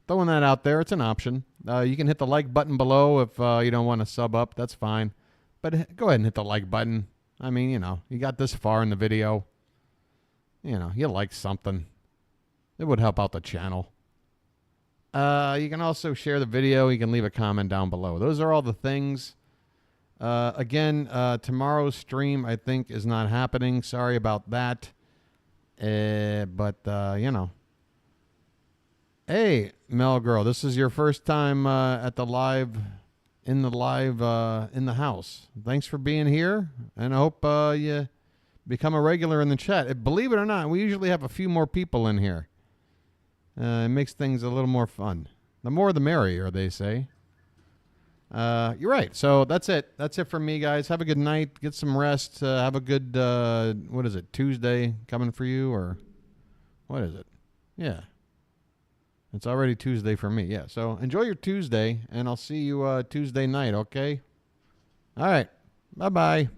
throwing that out there, it's an option. You can hit the like button below if you don't want to sub up. That's fine. But go ahead and hit the like button. I mean, you know, you got this far in the video. You know, you like something. It would help out the channel. You can also share the video. You can leave a comment down below. Those are all the things. Again, tomorrow's stream, I think, is not happening. Sorry about that. But you know. Hey, Mel Girl, this is your first time at the live, in the house. Thanks for being here, and I hope you become a regular in the chat. Believe it or not, we usually have a few more people in here. It makes things a little more fun. The more the merrier, they say. You're right. So that's it. That's it from me, guys. Have a good night. Get some rest. Have a good, what is it, Tuesday coming for you? Or what is it? Yeah. It's already Tuesday for me. Yeah. So enjoy your Tuesday, and I'll see you Tuesday night, okay? All right. Bye-bye.